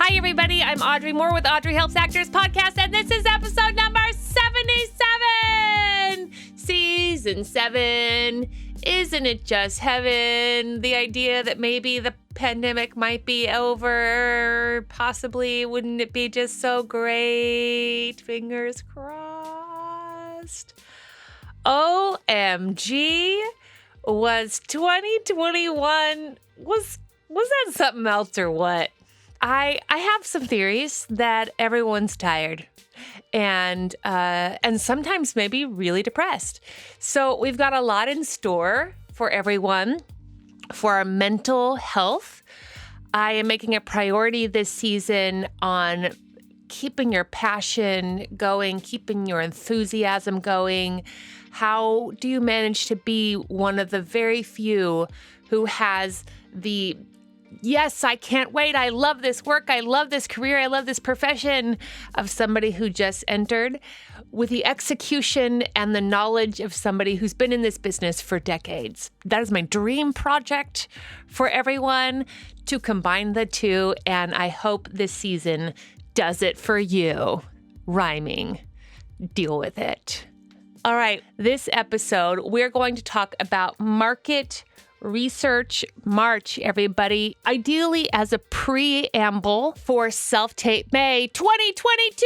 Hi, everybody. I'm Audrey Moore with Audrey Helps Actors Podcast, and this is episode number 77. Season 7. Isn't it just heaven? The idea that maybe the pandemic might be over. Possibly. Wouldn't it be just so great? Fingers crossed. OMG. Was 2021, was that something else or what? I have some theories that everyone's tired and sometimes maybe really depressed. So we've got a lot in store for everyone for our mental health. I am making a priority this season on keeping your passion going, keeping your enthusiasm going. How do you manage to be one of the very few who has the, yes, I can't wait, I love this work, I love this career, I love this profession, of somebody who just entered, with the execution and the knowledge of somebody who's been in this business for decades? That is my dream project for everyone, to combine the two, and I hope this season does it for you. Rhyming. Deal with it. All right, this episode, we're going to talk about Market Research March, everybody. Ideally as a preamble for Self-Tape May 2022.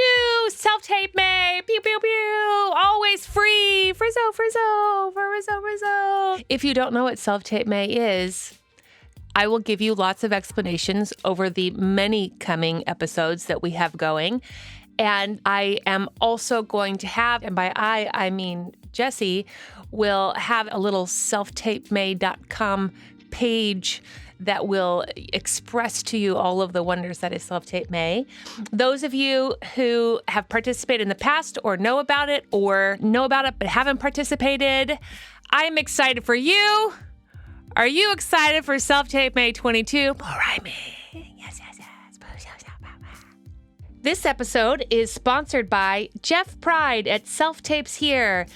Self-Tape May. Pew, pew, pew. Always free. Frizzo, frizzo. Frizzo, frizzo. If you don't know what Self-Tape May is, I will give you lots of explanations over the many coming episodes that we have going. And I am also going to have, and by I mean Jesse, will have a little selftapemay.com page that will express to you all of the wonders that is Self-Tape May. Those of you who have participated in the past or know about it but haven't participated, I am excited for you. Are you excited for Self-Tape May 22? More rhyming. Yes, yes, yes. This episode is sponsored by Jeff Pride at Self-Tapes Here.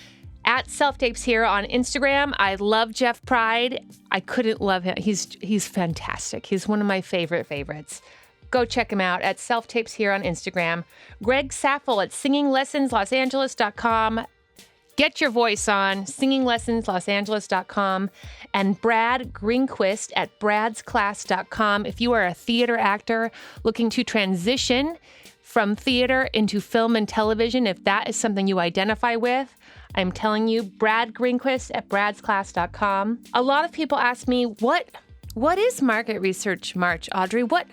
At Self-Tapes Here on Instagram. I love Jeff Pride. I couldn't love him. He's fantastic. He's one of my favorites. Go check him out at Self-Tapes Here on Instagram. Greg Saffel at singinglessonslosangeles.com. Get your voice on, singinglessonslosangeles.com, and Brad Greenquist at bradsclass.com. If you are a theater actor looking to transition from theater into film and television, if that is something you identify with, I'm telling you, Brad Greenquist at bradsclass.com. A lot of people ask me, what is Market Research March, Audrey? What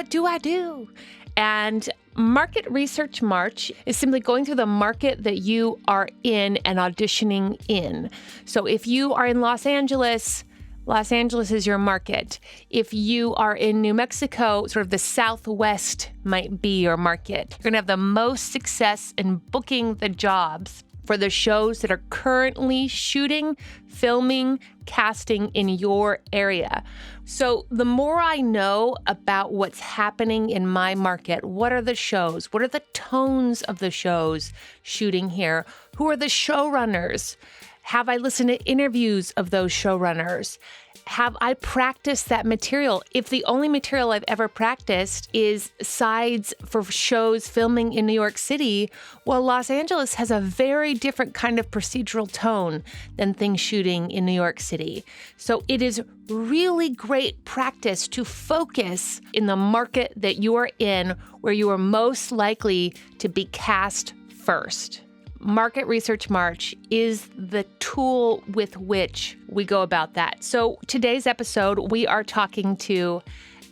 do I do? And Market Research March is simply going through the market that you are in and auditioning in. So if you are in Los Angeles is your market. If you are in New Mexico, sort of the Southwest might be your market. You're going to have the most success in booking the jobs for the shows that are currently shooting, filming, casting in your area. So the more I know about what's happening in my market, what are the shows? What are the tones of the shows shooting here? Who are the showrunners? Have I listened to interviews of those showrunners? Have I practiced that material? If the only material I've ever practiced is sides for shows filming in New York City, well, Los Angeles has a very different kind of procedural tone than things shooting in New York City. So it is really great practice to focus in the market that you are in, where you are most likely to be cast first. Market Research March is the tool with which we go about that. So today's episode, we are talking to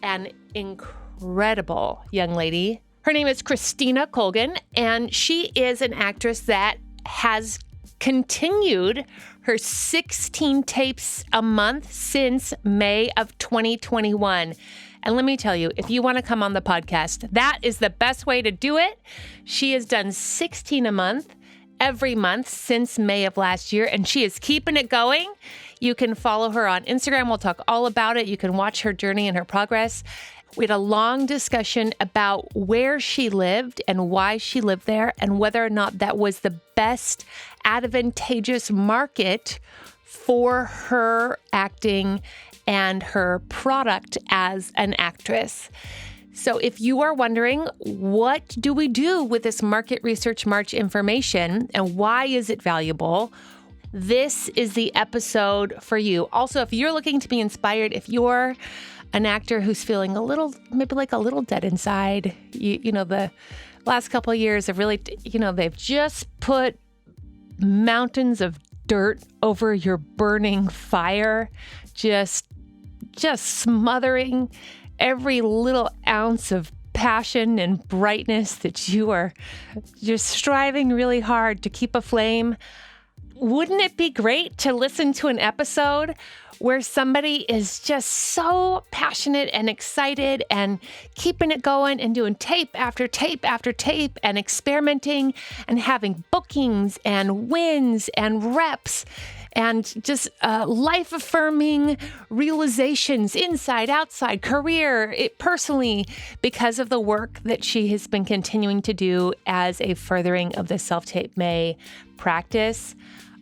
an incredible young lady. Her name is Christina Colgan, and she is an actress that has continued her 16 tapes a month since May of 2021. And let me tell you, if you want to come on the podcast, that is the best way to do it. She has done 16 a month every month since May of last year, and she is keeping it going. You can follow her on Instagram. We'll talk all about it. You can watch her journey and her progress. We had a long discussion about where she lived and why she lived there and whether or not that was the best advantageous market for her acting and her product as an actress. So if you are wondering, what do we do with this Market Research March information and why is it valuable? This is the episode for you. Also, if you're looking to be inspired, if you're an actor who's feeling a little, maybe like a little dead inside, you know, the last couple of years have really, they've just put mountains of dirt over your burning fire, just smothering every little ounce of passion and brightness that you are just striving really hard to keep aflame. Wouldn't it be great to listen to an episode where somebody is just so passionate and excited and keeping it going and doing tape after tape after tape and experimenting and having bookings and wins and reps and just life-affirming realizations inside, outside, career, personally, because of the work that she has been continuing to do as a furthering of the Self-Tape May practice?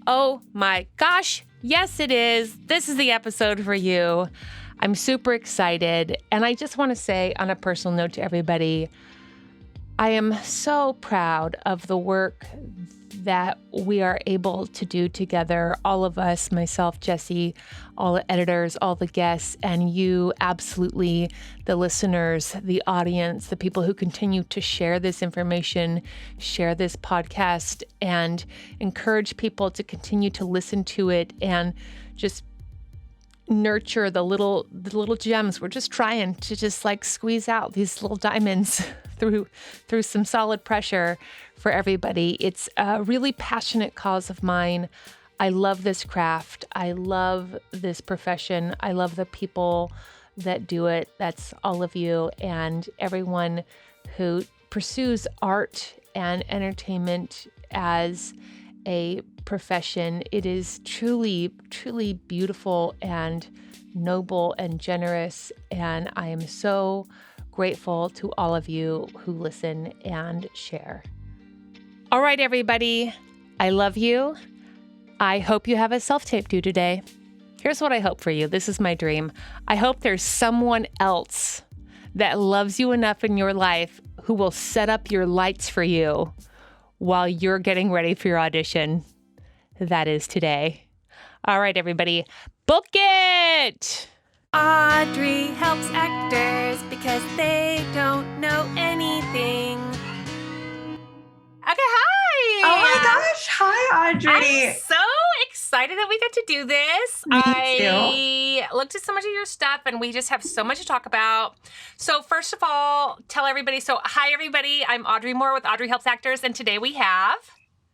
Oh my gosh, yes it is. This is the episode for you. I'm super excited. And I just want to say on a personal note to everybody, I am so proud of the work that we are able to do together, all of us, myself, Jesse, all the editors, all the guests, and you, absolutely, the listeners, the audience, the people who continue to share this information, share this podcast, and encourage people to continue to listen to it and just nurture the little gems. We're just trying to just like squeeze out these little diamonds through some solid pressure for everybody. It's a really passionate cause of mine. I love this craft. I love this profession. I love the people that do it. That's all of you and everyone who pursues art and entertainment as a profession. It is truly, truly beautiful and noble and generous. And I am so grateful to all of you who listen and share. All right, everybody. I love you. I hope you have a self-tape due today. Here's what I hope for you. This is my dream. I hope there's someone else that loves you enough in your life who will set up your lights for you while you're getting ready for your audition. That is today. All right, everybody. Book it! Audrey helps actors because they don't know anything. Okay, hi! Oh my gosh, hi Audrey. I'm so excited that we get to do this. Me I looked at so much of your stuff and we just have so much to talk about. So first of all, tell everybody, hi everybody, I'm Audrey Moore with Audrey Helps Actors, and today we have...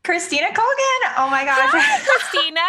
Christina Colgan. Oh my gosh. Hi, Christina.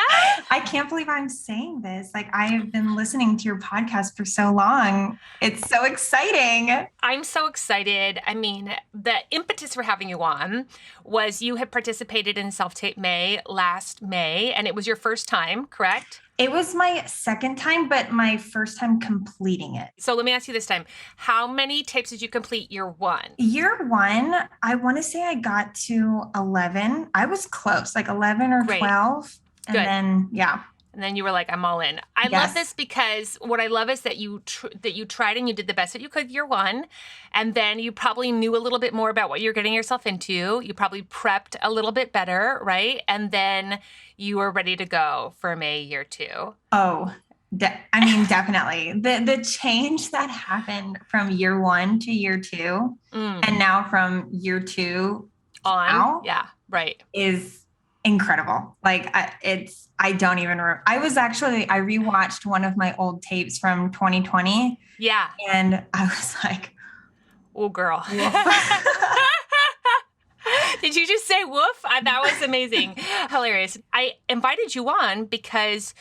I can't believe I'm saying this. Like, I have been listening to your podcast for so long. It's so exciting. I'm so excited. I mean, the impetus for having you on was you had participated in Self-Tape May last May, and it was your first time, correct? It was my second time, but my first time completing it. So let me ask you this time. How many tapes did you complete year one? Year one, I want to say I got to 11. I was close, like 11 or 12. And Good. Then, yeah. And then you were like, I'm all in. I love this because what I love is that you tried and you did the best that you could year one. And then you probably knew a little bit more about what you're getting yourself into. You probably prepped a little bit better, right? And then you were ready to go for May year two. Oh, definitely. The change that happened from year one to year two and now from year two on now, yeah, right, is incredible. Like I don't even remember. I rewatched one of my old tapes from 2020. Yeah. And I was like, oh girl. Did you just say woof? That was amazing. Hilarious. I invited you on because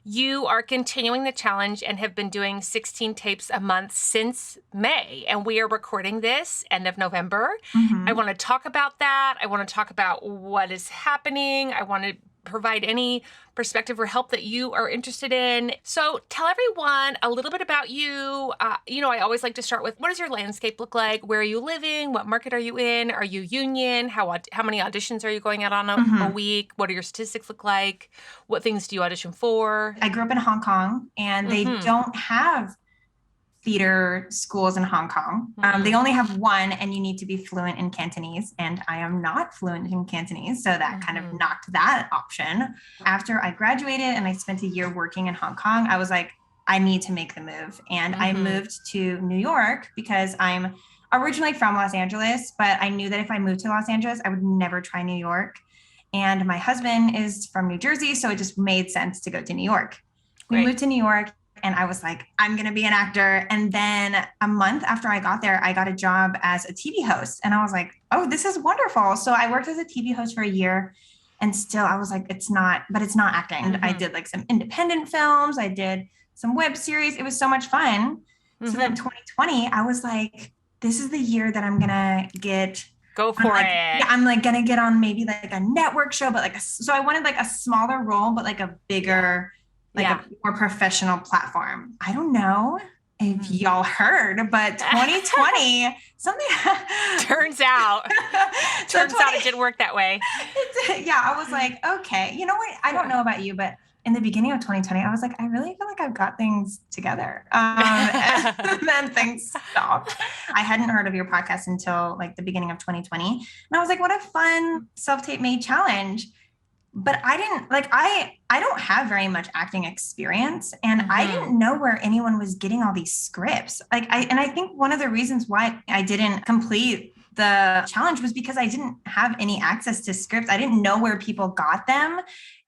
you are continuing the challenge and have been doing 16 tapes a month since May. And we are recording this end of November. Mm-hmm. I want to talk about that. I want to talk about what is happening. I want to provide any perspective or help that you are interested in. So tell everyone a little bit about you. I always like to start with, what does your landscape look like? Where are you living? What market are you in? Are you union? How many auditions are you going out on a week? What do your statistics look like? What things do you audition for? I grew up in Hong Kong, and they don't have theater schools in Hong Kong. They only have one, and you need to be fluent in Cantonese, and I am not fluent in Cantonese, so that kind of knocked that option. After I graduated and I spent a year working in Hong Kong, I was like, I need to make the move. And I moved to New York because I'm originally from Los Angeles, but I knew that if I moved to Los Angeles, I would never try New York. And my husband is from New Jersey, so it just made sense to go to New York. We moved to New York, and I was like, I'm going to be an actor. And then a month after I got there, I got a job as a TV host. And I was like, oh, this is wonderful. So I worked as a TV host for a year, and still I was like, it's not acting. I did like some independent films. I did some web series. It was so much fun. So then 2020, I was like, this is the year that I'm going to get Go for it. Yeah, I'm like going to get on maybe like a network show, but so I wanted like a smaller role, but like a bigger, a more professional platform. I don't know if y'all heard, but 2020, something turns out it didn't work that way. I was like, okay, you know what? I don't know about you, but in the beginning of 2020, I was like, I really feel like I've got things together. And then things stopped. I hadn't heard of your podcast until like the beginning of 2020. And I was like, what a fun self-tape made challenge. But I didn't like, I don't have very much acting experience, and I didn't know where anyone was getting all these scripts. I think one of the reasons why I didn't complete the challenge was because I didn't have any access to scripts. I didn't know where people got them,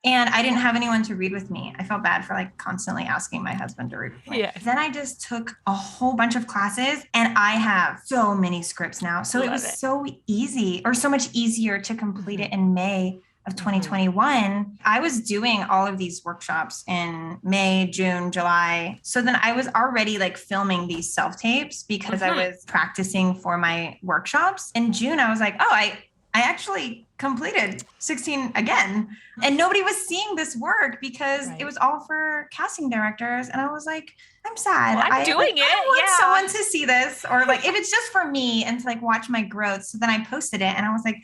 and I didn't have anyone to read with me. I felt bad for like constantly asking my husband to read with me. Yeah. Then I just took a whole bunch of classes, and I have so many scripts now. So it was so easy, or so much easier to complete it in May of 2021. I was doing all of these workshops in May, June, July. So then I was already like filming these self-tapes because I was practicing for my workshops. In June, I was like, oh, I actually completed 16 again. And nobody was seeing this work because it was all for casting directors. And I was like, I'm sad. Well, I'm doing it. I want someone to see this, or like if it's just for me and to like watch my growth. So then I posted it, and I was like,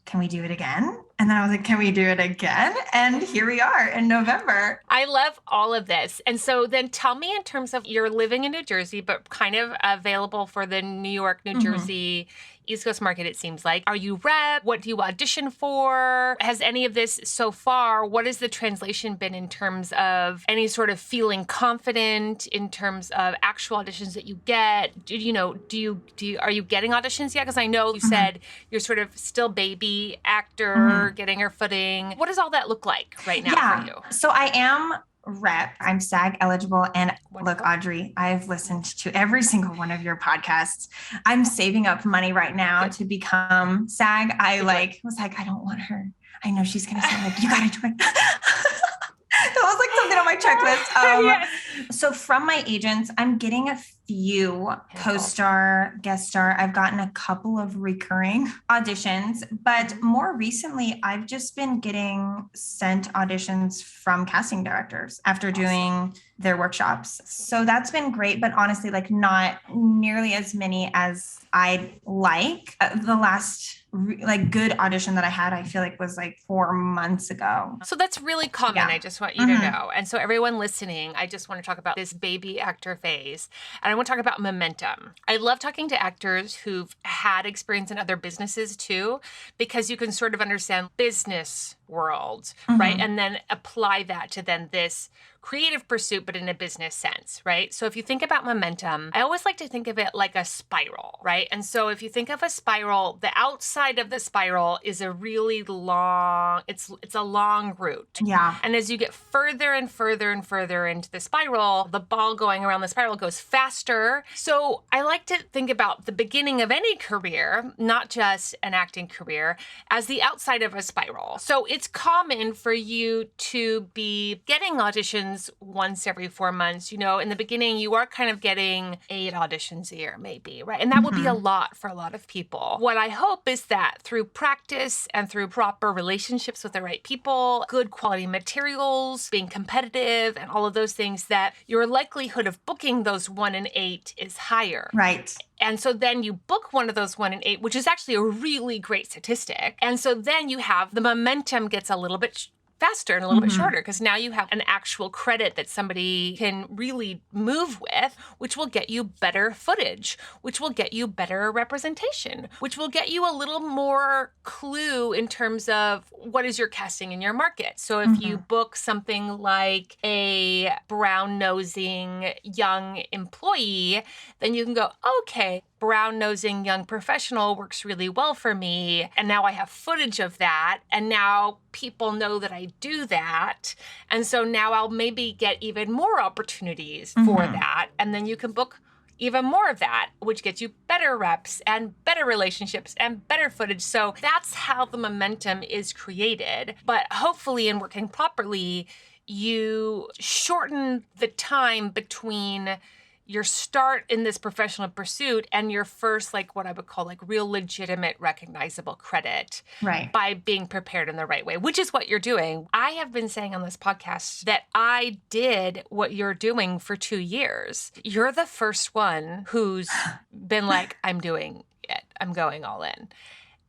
can we do it again? And then I was like, can we do it again? And here we are in November. I love all of this. And so then tell me, in terms of, you're living in New Jersey, but kind of available for the New York, New Jersey, East Coast market, it seems like. Are you rep? What do you audition for? Has any of this so far, what has the translation been in terms of any sort of feeling confident in terms of actual auditions that you get? Are you getting auditions yet? Because I know you said you're sort of still baby actor, getting your footing. What does all that look like right now for you? So I am rep. I'm SAG eligible. And look, Audrey, I've listened to every single one of your podcasts. I'm saving up money right now to become SAG. Was like, I don't want her. I know she's going to say like, you got to do it. That was like something on my checklist. So from my agents, I'm getting a few co-star, guest star. I've gotten a couple of recurring auditions, but more recently, I've just been getting sent auditions from casting directors after doing their workshops. So that's been great, but honestly, like not nearly as many as I'd like. The last good audition that I had, I feel like was like 4 months ago. So that's really common. I just want you to know. And so everyone listening, I just want to talk about this baby actor phase. And I want to talk about momentum. I love talking to actors who've had experience in other businesses too, because you can sort of understand business world, right? And then apply that to then this creative pursuit, but in a business sense, right? So if you think about momentum, I always like to think of it like a spiral, right? And so if you think of a spiral, the outside of the spiral is a really long, it's a long route. Yeah. And as you get further and further and further into the spiral, the ball going around the spiral goes faster. So I like to think about the beginning of any career, not just an acting career, as the outside of a spiral. So it's common for you to be getting auditions once every 4 months. You know, in the beginning, you are kind of getting 8 auditions a year, maybe, right? And that would be a lot for a lot of people. What I hope is that through practice and through proper relationships with the right people, good quality materials, being competitive, and all of those things, that your likelihood of booking those 1 in 8 is higher. Right. And so then you book one of those 1 in 8, which is actually a really great statistic. And so then you have the momentum gets a little bit faster and a little bit shorter, because now you have an actual credit that somebody can really move with, which will get you better footage, which will get you better representation, which will get you a little more clue in terms of what is your casting in your market. So if you book something like a brown-nosing young employee, then you can go, okay, brown-nosing young professional works really well for me. And now I have footage of that. And now people know that I do that. And so now I'll maybe get even more opportunities for that. And then you can book even more of that, which gets you better reps and better relationships and better footage. So that's how the momentum is created. But hopefully, in working properly, you shorten the time between your start in this professional pursuit and your first, like what I would call like real legitimate recognizable credit, right, by being prepared in the right way, which is what you're doing. I have been saying on this podcast that I did what you're doing for 2 years. You're the first one who's been like, I'm doing it. I'm going all in.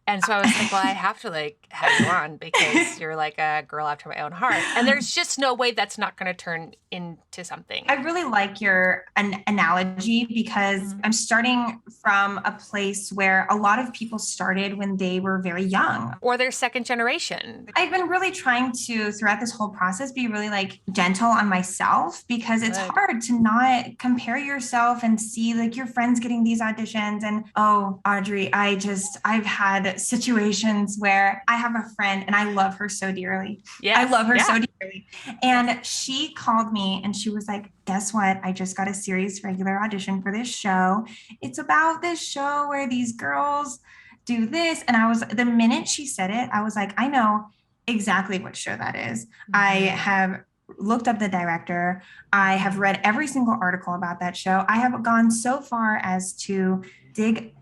And so I was like, well, I have to like have you on because you're like a girl after my own heart. And there's just no way that's not going to turn into something. I really like your analogy because I'm starting from a place where a lot of people started when they were very young. Or they're second generation. I've been really trying to, throughout this whole process, be really like gentle on myself because it's hard to not compare yourself and see like your friends getting these auditions. And, oh, Audrey, I've had situations where I have a friend and I love her so dearly. Yes. I love her so dearly. And she called me and she was like, guess what? I just got a series regular audition for this show. It's about this show where these girls do this. And the minute she said it, I was like, I know exactly what show that is. I have looked up the director. I have read every single article about that show. I have gone so far as to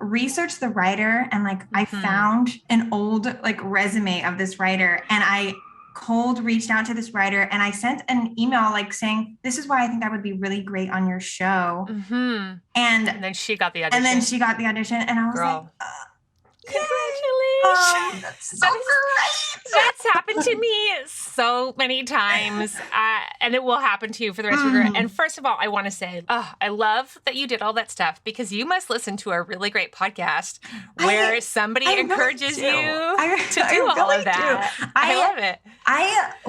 research the writer, and like I found an old like resume of this writer, and I cold reached out to this writer and I sent an email like saying, this is why I think I would be really great on your show. And then she got the audition. And I was like, congratulations. That's so great. That's happened to me so many times. And it will happen to you for the rest of your career. And first of all, I want to say, I love that you did all that stuff because you must listen to a really great podcast where somebody encourages you to do all of that. I love it.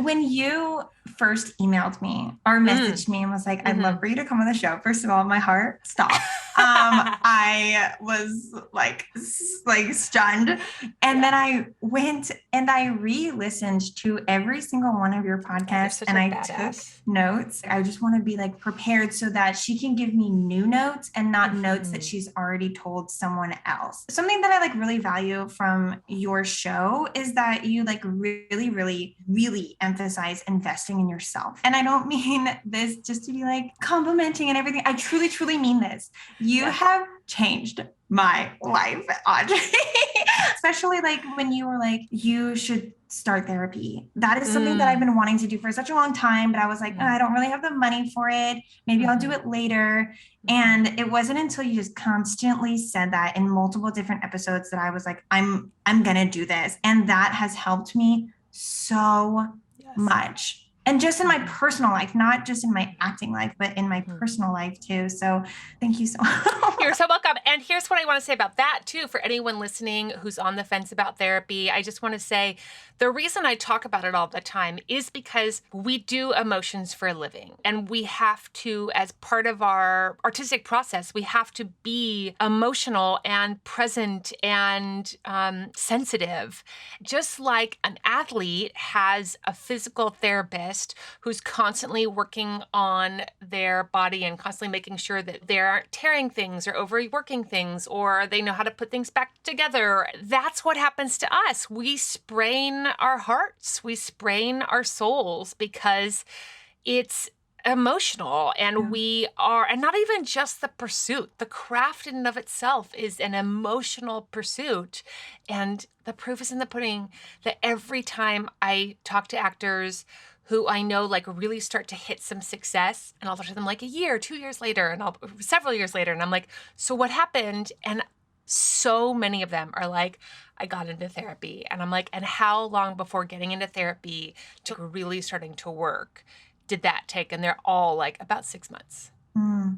When you first emailed me or messaged me and was like, I'd love for you to come on the show. First of all, my heart stopped. I was like stunned. And then I went and I re-listened to every single one of your podcasts and I took notes. I just want to be like prepared so that she can give me new notes and not notes that she's already told someone else. Something that I like really value from your show is that you like really, really, really emphasize investing in yourself. And I don't mean this just to be like complimenting and everything. I truly, truly mean this. You have changed my life, Audrey. Especially like when you were like, you should start therapy. That is something that I've been wanting to do for such a long time, but I was like, oh, I don't really have the money for it. Maybe I'll do it later. And it wasn't until you just constantly said that in multiple different episodes that I was like, I'm going to do this. And that has helped me so much. And just in my personal life, not just in my acting life, but in my personal life too. So thank you so much. You're so welcome. And here's what I want to say about that too, for anyone listening who's on the fence about therapy. I just want to say the reason I talk about it all the time is because we do emotions for a living. And we have to, as part of our artistic process, we have to be emotional and present and sensitive. Just like an athlete has a physical therapist who's constantly working on their body and constantly making sure that they aren't tearing things or overworking things or they know how to put things back together. That's what happens to us. We sprain our hearts, we sprain our souls because it's emotional and we are, and not even just the pursuit, the craft in and of itself is an emotional pursuit. And the proof is in the pudding that every time I talk to actors who I know like really start to hit some success, and I'll talk to them like a year, 2 years later, and several years later, and I'm like, so what happened? And So many of them are like, I got into therapy. And I'm like, and how long before getting into therapy to really starting to work did that take? And they're all like, about 6 months.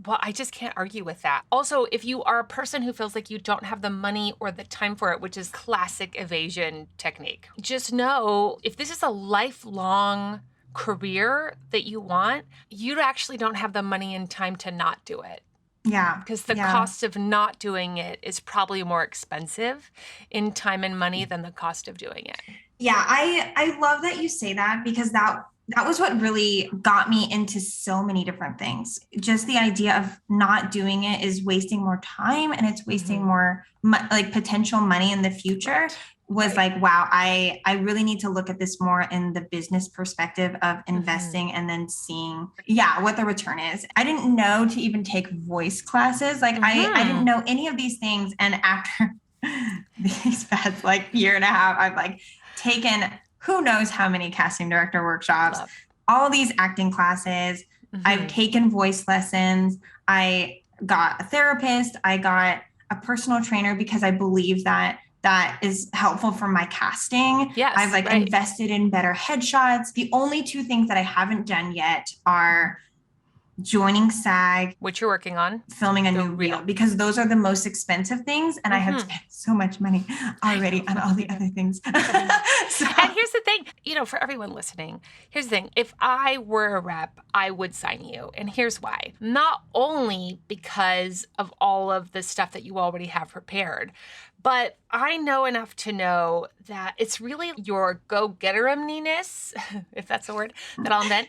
Well, I just can't argue with that. Also, if you are a person who feels like you don't have the money or the time for it, which is classic evasion technique, just know if this is a lifelong career that you want, you actually don't have the money and time to not do it. Yeah. Because the cost of not doing it is probably more expensive in time and money than the cost of doing it. Yeah, I love that you say that, because that was what really got me into so many different things. Just the idea of not doing it is wasting more time, and it's wasting more like potential money in the future. Was like, wow, I really need to look at this more in the business perspective of investing and then seeing, what the return is. I didn't know to even take voice classes. Like I didn't know any of these things. And after these past like year and a half, I've like taken who knows how many casting director workshops, all these acting classes. I've taken voice lessons. I got a therapist. I got a personal trainer because I believe that is helpful for my casting. Yes, I've like invested in better headshots. The only two things that I haven't done yet are joining SAG, which you're working on, filming a new reel, because those are the most expensive things. And I have spent so much money already on all the other things. And here's the thing, for everyone listening, here's the thing. If I were a rep, I would sign you. And here's why. Not only because of all of the stuff that you already have prepared, but I know enough to know that it's really your go-getter-ness, if that's a word that I'll invent,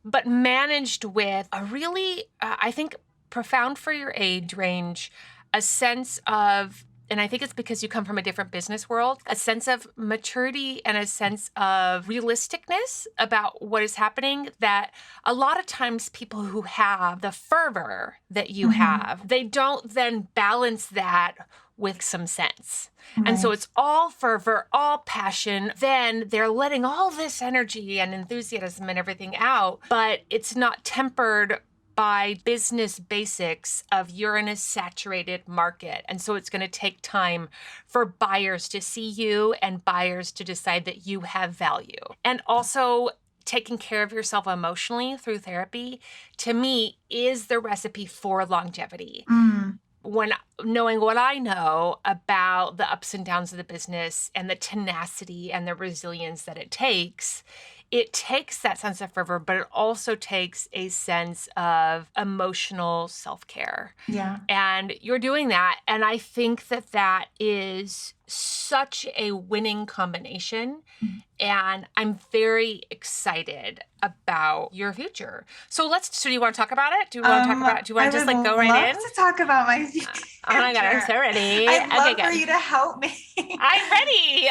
but managed with a really, I think, profound for your age range, a sense of, and I think it's because you come from a different business world, a sense of maturity and a sense of realisticness about what is happening, that a lot of times people who have the fervor that you have, they don't then balance that with some sense. And so it's all fervor, all passion. Then they're letting all this energy and enthusiasm and everything out, but it's not tempered by business basics of you're in a saturated market. And so it's going to take time for buyers to see you and buyers to decide that you have value. And also taking care of yourself emotionally through therapy, to me, is the recipe for longevity. When knowing what I know about the ups and downs of the business and the tenacity and the resilience that it takes that sense of fervor, but it also takes a sense of emotional self-care. Yeah. And you're doing that. And I think that is such a winning combination. And I'm very excited about your future. So do you want to talk about it? Do you want to talk about it? Do you want to just like go right in? I would love to talk about my future. Oh my God, I'm so ready. I'd love for you to help me. I'm ready.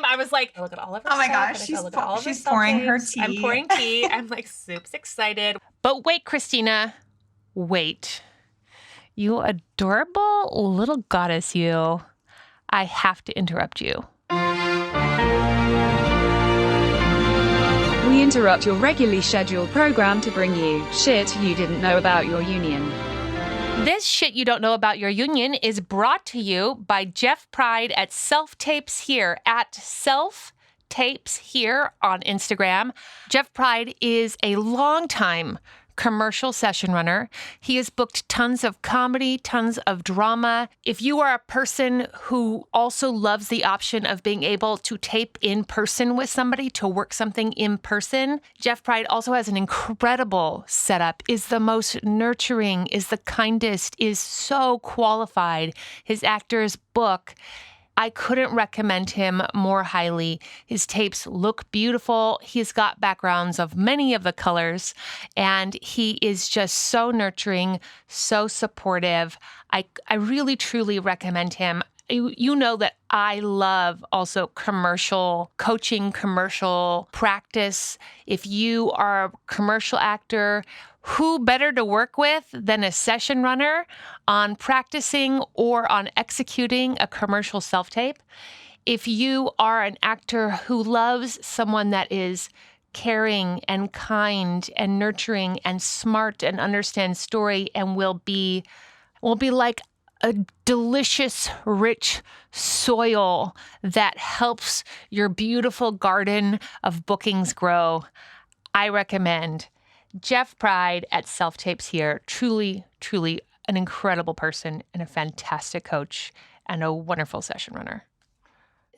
I was like, look at all of her Oh my stuff. gosh, she's pouring her tea. I'm pouring tea. I'm like super excited. But wait, Christina, wait. You adorable little goddess, you. I have to interrupt you. We interrupt your regularly scheduled program to bring you shit you didn't know about your union. This shit you don't know about your union is brought to you by Jeff Pride at Self Tapes Here at Self Tapes Here on Instagram. Jeff Pride is a longtime commercial session runner. He has booked tons of comedy, tons of drama. If you are a person who also loves the option of being able to tape in person with somebody, to work something in person, Jeff Pride also has an incredible setup, is the most nurturing, is the kindest, is so qualified. His actors book. I couldn't recommend him more highly. His tapes look beautiful. He's got backgrounds of many of the colors, and he is just so nurturing, so supportive. I really, truly recommend him. You know that I love also commercial coaching, commercial practice. If you are a commercial actor, who better to work with than a session runner on practicing or on executing a commercial self-tape? If you are an actor who loves someone that is caring and kind and nurturing and smart and understands story and will be like a delicious, rich soil that helps your beautiful garden of bookings grow, I recommend Jeff Pride at Self Tapes here. Truly, truly an incredible person and a fantastic coach and a wonderful session runner.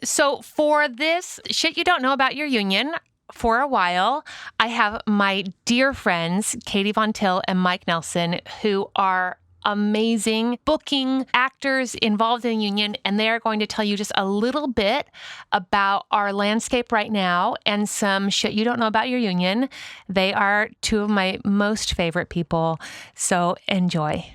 So for this shit you don't know about your union, for a while, I have my dear friends, Katie Von Till and Mike Nelson, who are amazing booking actors involved in the union, and they are going to tell you just a little bit about our landscape right now and some shit you don't know about your union. They are two of my most favorite people, so enjoy.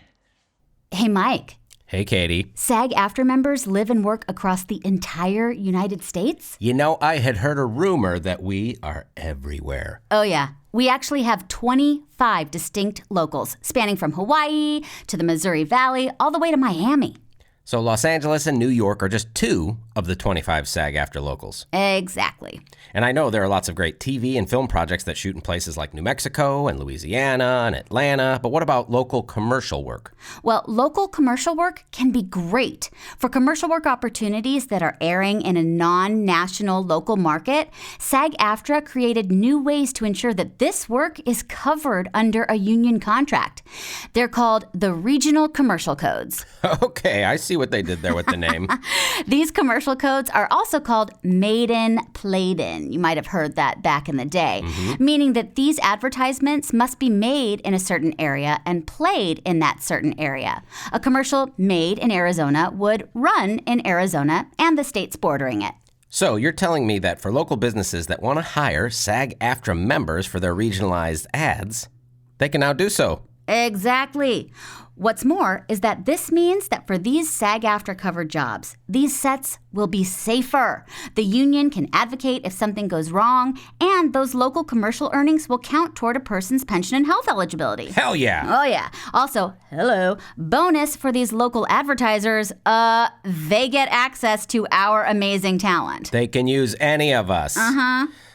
Hey, Mike. Hey, Katie. SAG-AFTRA members live and work across the entire United States? You know, I had heard a rumor that we are everywhere. Oh, yeah. We actually have 25 distinct locals, spanning from Hawaii to the Missouri Valley, all the way to Miami. So Los Angeles and New York are just 2 of the 25 SAG-AFTRA locals. Exactly. And I know there are lots of great TV and film projects that shoot in places like New Mexico and Louisiana and Atlanta, but what about local commercial work? Well, local commercial work can be great. For commercial work opportunities that are airing in a non-national local market, SAG-AFTRA created new ways to ensure that this work is covered under a union contract. They're called the Regional Commercial Codes. Okay, I see what they did there with the name. These commercial codes are also called made-in, played-in. You might have heard that back in the day, meaning that these advertisements must be made in a certain area and played in that certain area. A commercial made in Arizona would run in Arizona and the states bordering it. So you're telling me that for local businesses that want to hire SAG-AFTRA members for their regionalized ads, they can now do so? Exactly. What's more is that this means that for these SAG-AFTRA covered jobs, these sets will be safer. The union can advocate if something goes wrong, and those local commercial earnings will count toward a person's pension and health eligibility. Hell yeah. Oh yeah. Also, bonus for these local advertisers, they get access to our amazing talent. They can use any of us.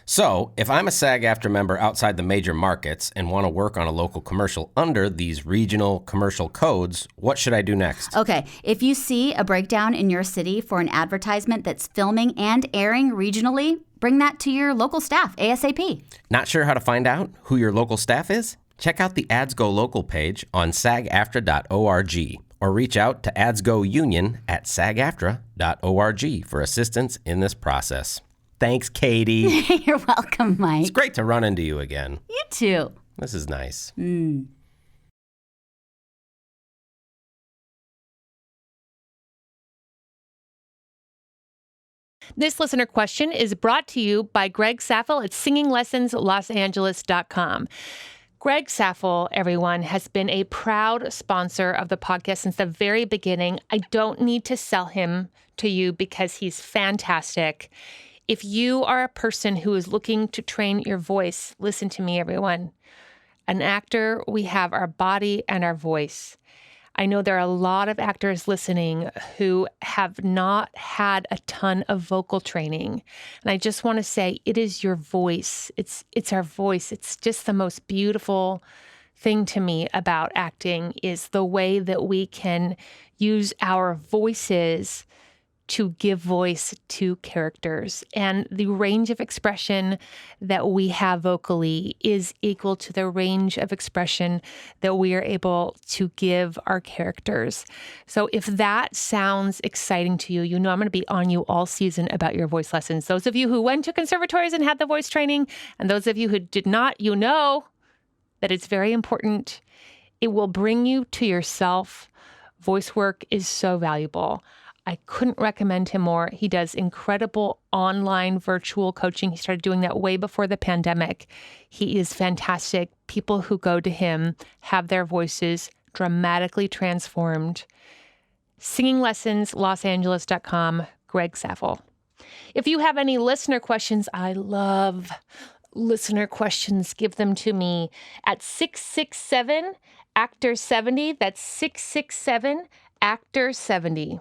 So, if I'm a SAG-AFTRA member outside the major markets and want to work on a local commercial under these regional commercial codes, what should I do next? Okay, if you see a breakdown in your city for an advertisement that's filming and airing regionally, bring that to your local staff ASAP. Not sure how to find out who your local staff is? Check out the Ads Go Local page on sagaftra.org or reach out to Ads Go Union at sagaftra.org for assistance in this process. Thanks, Katie. You're welcome, Mike. It's great to run into you again. You too. This is nice. This listener question is brought to you by Greg Saffel at singinglessonslosangeles.com. Greg Saffel, everyone, has been a proud sponsor of the podcast since the very beginning. I don't need to sell him to you because he's fantastic. If you are a person who is looking to train your voice, listen to me, everyone. An actor, we have our body and our voice. I know there are a lot of actors listening who have not had a ton of vocal training. And I just want to say it is your voice. It's our voice. It's just the most beautiful thing to me about acting is the way that we can use our voices to give voice to characters. And the range of expression that we have vocally is equal to the range of expression that we are able to give our characters. So if that sounds exciting to you, you know I'm going to be on you all season about your voice lessons. Those of you who went to conservatories and had the voice training, and those of you who did not, you know that it's very important. It will bring you to yourself. Voice work is so valuable. I couldn't recommend him more. He does incredible online virtual coaching. He started doing that way before the pandemic. He is fantastic. People who go to him have their voices dramatically transformed. singinglessonslosangeles.com, Greg Saffel. If you have any listener questions, I love listener questions. Give them to me at 667-ACTOR-70. That's 667-ACTOR-70.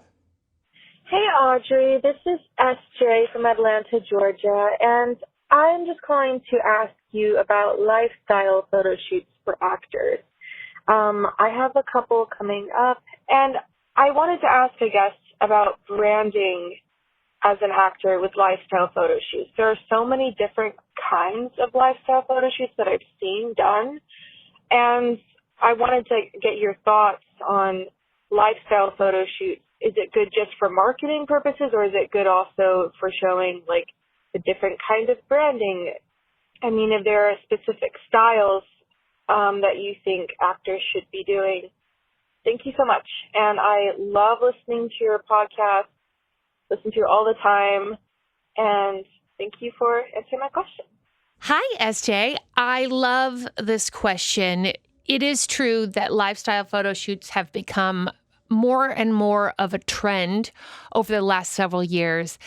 Hey, Audrey. This is SJ from Atlanta, Georgia, and I'm just calling to ask you about lifestyle photo shoots for actors. I have a couple coming up, and I wanted to ask a guest about branding as an actor with lifestyle photo shoots. There are so many different kinds of lifestyle photo shoots that I've seen done, and I wanted to get your thoughts on lifestyle photo shoots. Is it good just for marketing purposes, or is it good also for showing like the different kind of branding? I mean, if there are specific styles that you think actors should be doing. Thank you so much. And I love listening to your podcast, listen to it all the time. And thank you for answering my question. Hi, SJ. I love this question. It is true that lifestyle photo shoots have become more and more of a trend over the last several years.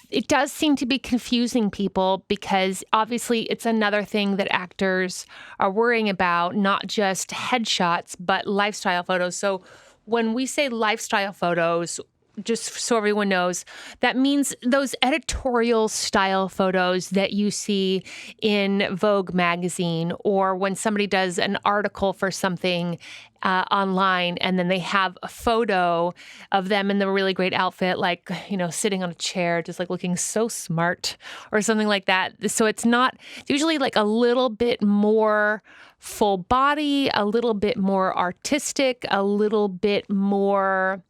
It does seem to be confusing people because obviously it's another thing that actors are worrying about, not just headshots, but lifestyle photos. So when we say lifestyle photos, just so everyone knows, that means those editorial style photos that you see in Vogue magazine, or when somebody does an article for something online and then they have a photo of them in the really great outfit, like, you know, sitting on a chair, just like looking so smart or something like that. So it's usually like a little bit more full body, a little bit more artistic, a little bit more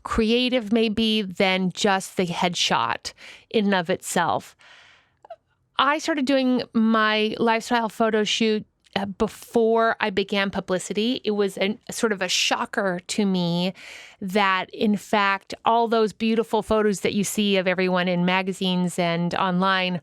creative maybe than just the headshot in and of itself. I started doing my lifestyle photo shoot before I began publicity. It was sort of a shocker to me that, in fact, all those beautiful photos that you see of everyone in magazines and online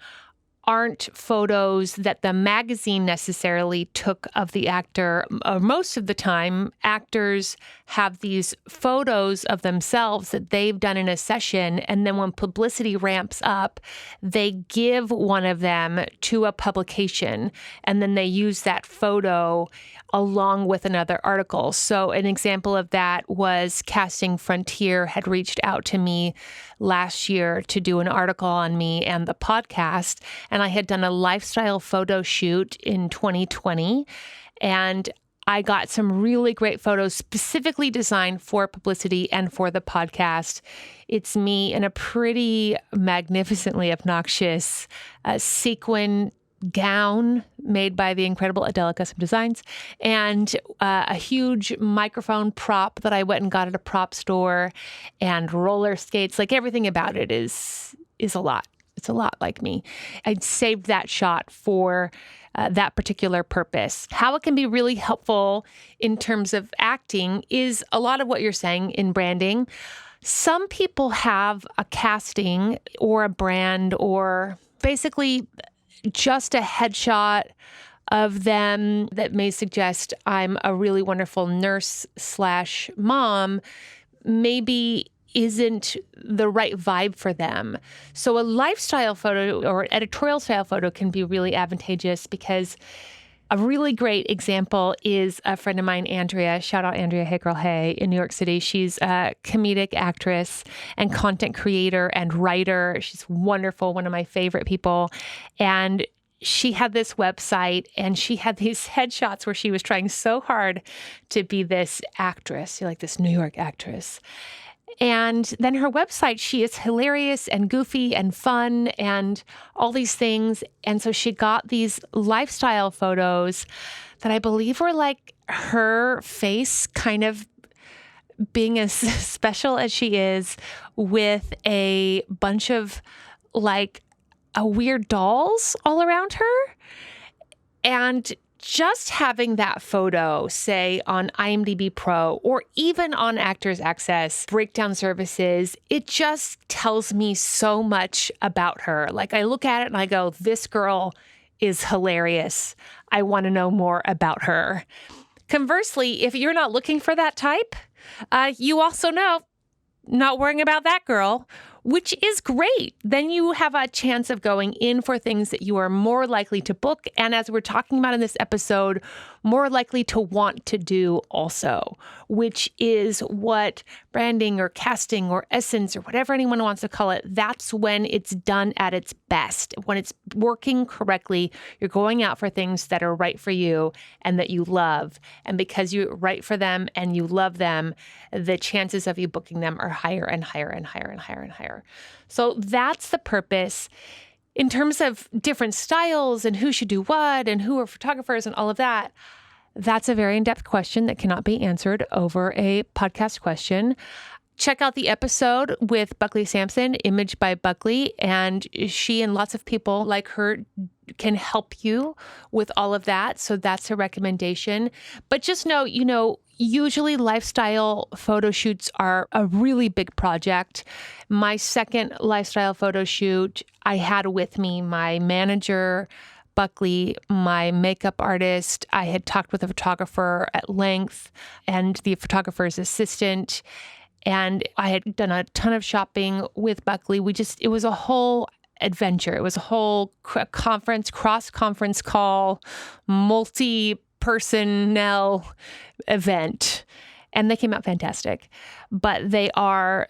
aren't photos that the magazine necessarily took of the actor. Most of the time, actors have these photos of themselves that they've done in a session, and then when publicity ramps up, they give one of them to a publication, and then they use that photo along with another article. So an example of that was Casting Frontier had reached out to me last year to do an article on me and the podcast. And I had done a lifestyle photo shoot in 2020. And I got some really great photos specifically designed for publicity and for the podcast. It's me in a pretty magnificently obnoxious sequin gown made by the incredible Adela Custom Designs, and a huge microphone prop that I went and got at a prop store, and roller skates. Like, everything about it is a lot. It's a lot like me. I saved that shot for that particular purpose. How it can be really helpful in terms of acting is a lot of what you're saying in branding. Some people have a casting or a brand or basically just a headshot of them that may suggest I'm a really wonderful nurse/mom, maybe isn't the right vibe for them. So a lifestyle photo or editorial style photo can be really advantageous, because a really great example is a friend of mine, Andrea. Shout out Andrea, Hey Girl Hey, in New York City. She's a comedic actress and content creator and writer. She's wonderful, one of my favorite people. And she had this website, and she had these headshots where she was trying so hard to be this actress, like this New York actress. And then her website, she is hilarious and goofy and fun and all these things. And so she got these lifestyle photos that I believe were like her face kind of being as special as she is, with a bunch of like weird dolls all around her. And just having that photo, say, on IMDb Pro or even on Actors Access breakdown services, it just tells me so much about her. Like, I look at it and I go, this girl is hilarious. I want to know more about her. Conversely, if you're not looking for that type, you also know, not worrying about that girl, which is great. Then you have a chance of going in for things that you are more likely to book. And as we're talking about in this episode, more likely to want to do also, which is what branding or casting or essence or whatever anyone wants to call it, that's when it's done at its best. When it's working correctly, you're going out for things that are right for you and that you love. And because you're right for them and you love them, the chances of you booking them are higher and higher and higher and higher and higher. So that's the purpose. In terms of different styles and who should do what and who are photographers and all of that, that's a very in-depth question that cannot be answered over a podcast question. Check out the episode with Buckley Sampson, Image by Buckley, and she and lots of people like her can help you with all of that. So that's a recommendation. But just know, usually lifestyle photo shoots are a really big project. My second lifestyle photo shoot, I had with me my manager, Buckley, my makeup artist. I had talked with a photographer at length and the photographer's assistant. And I had done a ton of shopping with Buckley. It was a whole adventure. It was a whole cross-conference call, multi-personnel event. And they came out fantastic. But you're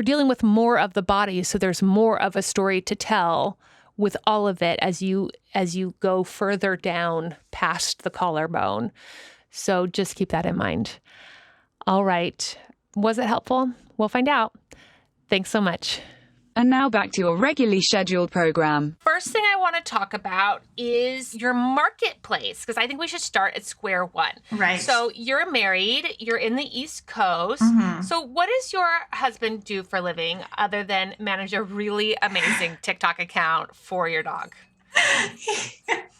dealing with more of the body, so there's more of a story to tell with all of it as you go further down past the collarbone. So just keep that in mind. All right. Was it helpful? We'll find out. Thanks so much. And now back to your regularly scheduled program. First thing I want to talk about is your marketplace, because I think we should start at square one. Right. So you're married, you're in the East Coast. Mm-hmm. So what does your husband do for a living other than manage a really amazing TikTok account for your dog?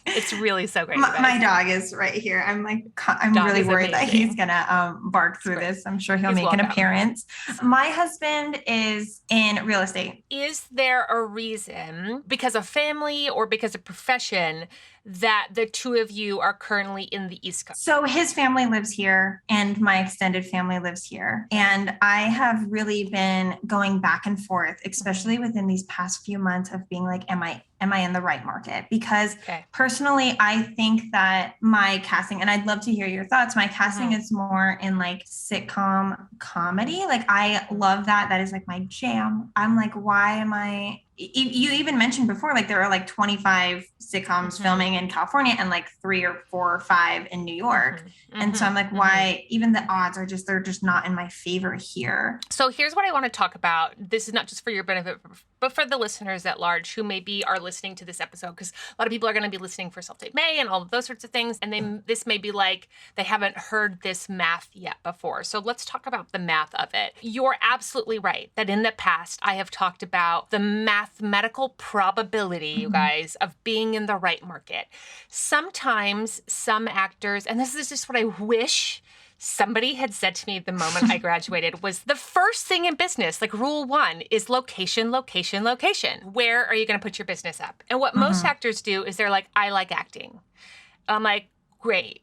It's really so great. My dog is right here. I'm really worried that he's gonna bark through this. I'm sure he'll make an appearance. My husband is in real estate. Is there a reason, because of family or because of profession, that the two of you are currently in the East Coast? So his family lives here and my extended family lives here. And I have really been going back and forth, especially within these past few months of being like, am I in the right market? Because personally, I think that my casting, and I'd love to hear your thoughts, my casting is more in like sitcom comedy. Like I love that. That is like my jam. I'm like, why am I... You even mentioned before, like there are like 25 sitcoms filming in California and like 3 or 4 or 5 in New York. And so I'm like, why? Even the odds they're just not in my favor here. So here's what I want to talk about. This is not just for your benefit, but for the listeners at large who maybe are listening to this episode, because a lot of people are going to be listening for Self-Tape May and all of those sorts of things. And this may be like, they haven't heard this math yet before. So let's talk about the math of it. You're absolutely right that in the past, I have talked about the mathematical probability, you guys, of being in the right market. Sometimes some actors, and this is just what I wish somebody had said to me the moment I graduated, was the first thing in business, like rule 1 is location, location, location. Where are you going to put your business up? And what most actors do is they're like, I like acting. I'm like, great.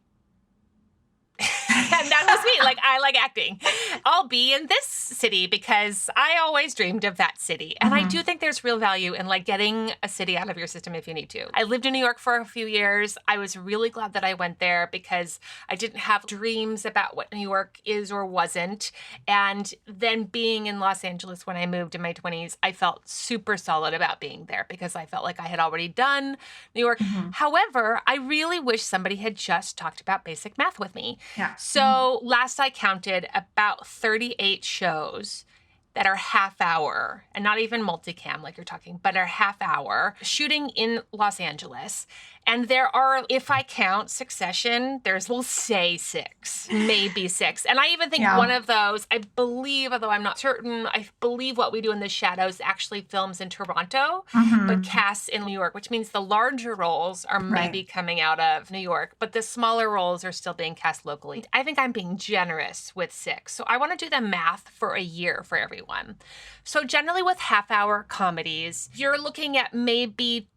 And that was me. Like, I like acting. I'll be in this city because I always dreamed of that city. And I do think there's real value in like getting a city out of your system if you need to. I lived in New York for a few years. I was really glad that I went there because I didn't have dreams about what New York is or wasn't. And then being in Los Angeles when I moved in my 20s, I felt super solid about being there because I felt like I had already done New York. However, I really wish somebody had just talked about basic math with me. Yeah. So last I counted, about 38 shows that are half hour and not even multicam like you're talking, but are half hour shooting in Los Angeles. And there are, if I count Succession, we'll say 6, maybe 6. And I even think one of those, I believe, although I'm not certain, I believe What We Do in the Shadows actually films in Toronto, but casts in New York, which means the larger roles are maybe coming out of New York, but the smaller roles are still being cast locally. I think I'm being generous with 6. So I want to do the math for a year for everyone. So generally with half-hour comedies, you're looking at maybe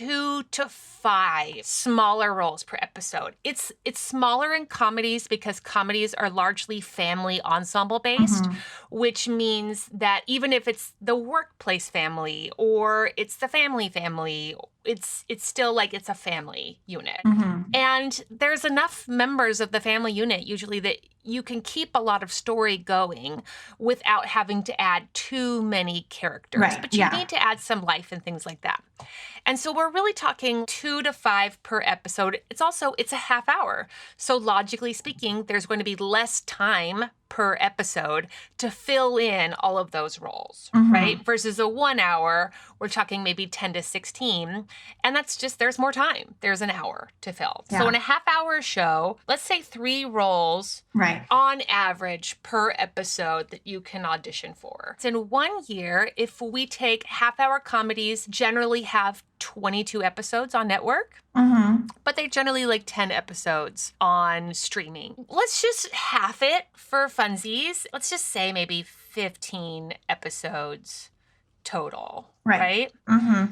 2 to 5 smaller roles per episode. It's smaller in comedies because comedies are largely family ensemble based, which means that even if it's the workplace family or it's the family, it's still like it's a family unit. And there's enough members of the family unit usually that you can keep a lot of story going without having to add too many characters. Right, But you need to add some life and things like that. And so we're really talking 2 to 5 per episode. It's a half hour. So logically speaking, there's going to be less time per episode to fill in all of those roles, right? Versus a 1 hour, we're talking maybe 10 to 16. And that's just, there's more time. There's an hour to fill. So in a half hour show, let's say 3 roles on average per episode that you can audition for. So in 1 year, if we take half hour comedies, generally have 22 episodes on network, but they generally like 10 episodes on streaming. Let's just half it for funsies. Let's just say maybe 15 episodes total, right?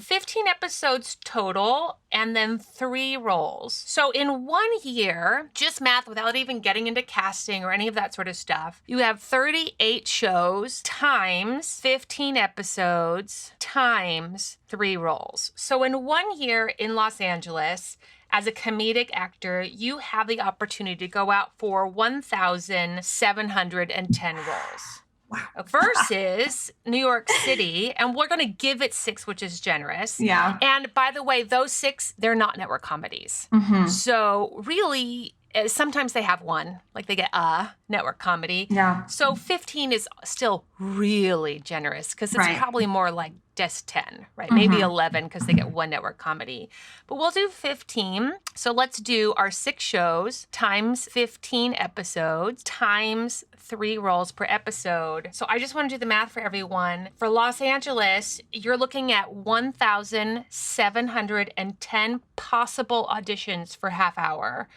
15 episodes total and then 3 roles. So in 1 year, just math without even getting into casting or any of that sort of stuff, you have 38 shows times 15 episodes times 3 roles. So in 1 year in Los Angeles, as a comedic actor, you have the opportunity to go out for 1,710 roles. Wow. Versus New York City, and we're going to give it 6, which is generous. Yeah. And by the way, those 6, they're not network comedies. So really, sometimes they have one, like they get a network comedy. Yeah. So 15 is still really generous because it's probably more like just 10, right? Maybe 11 because they get one network comedy. But we'll do 15. So let's do our 6 shows times 15 episodes times 3 roles per episode. So I just want to do the math for everyone. For Los Angeles, you're looking at 1,710 possible auditions for half hour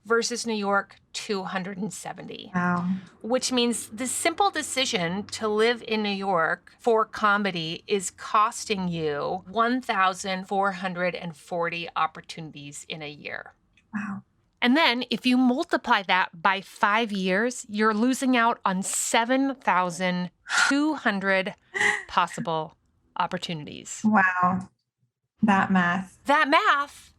versus New York, 270. Wow. Which means the simple decision to live in New York for comedy is costing you 1,440 opportunities in a year. Wow. And then if you multiply that by 5 years, you're losing out on 7,200 possible opportunities. Wow. That math. That math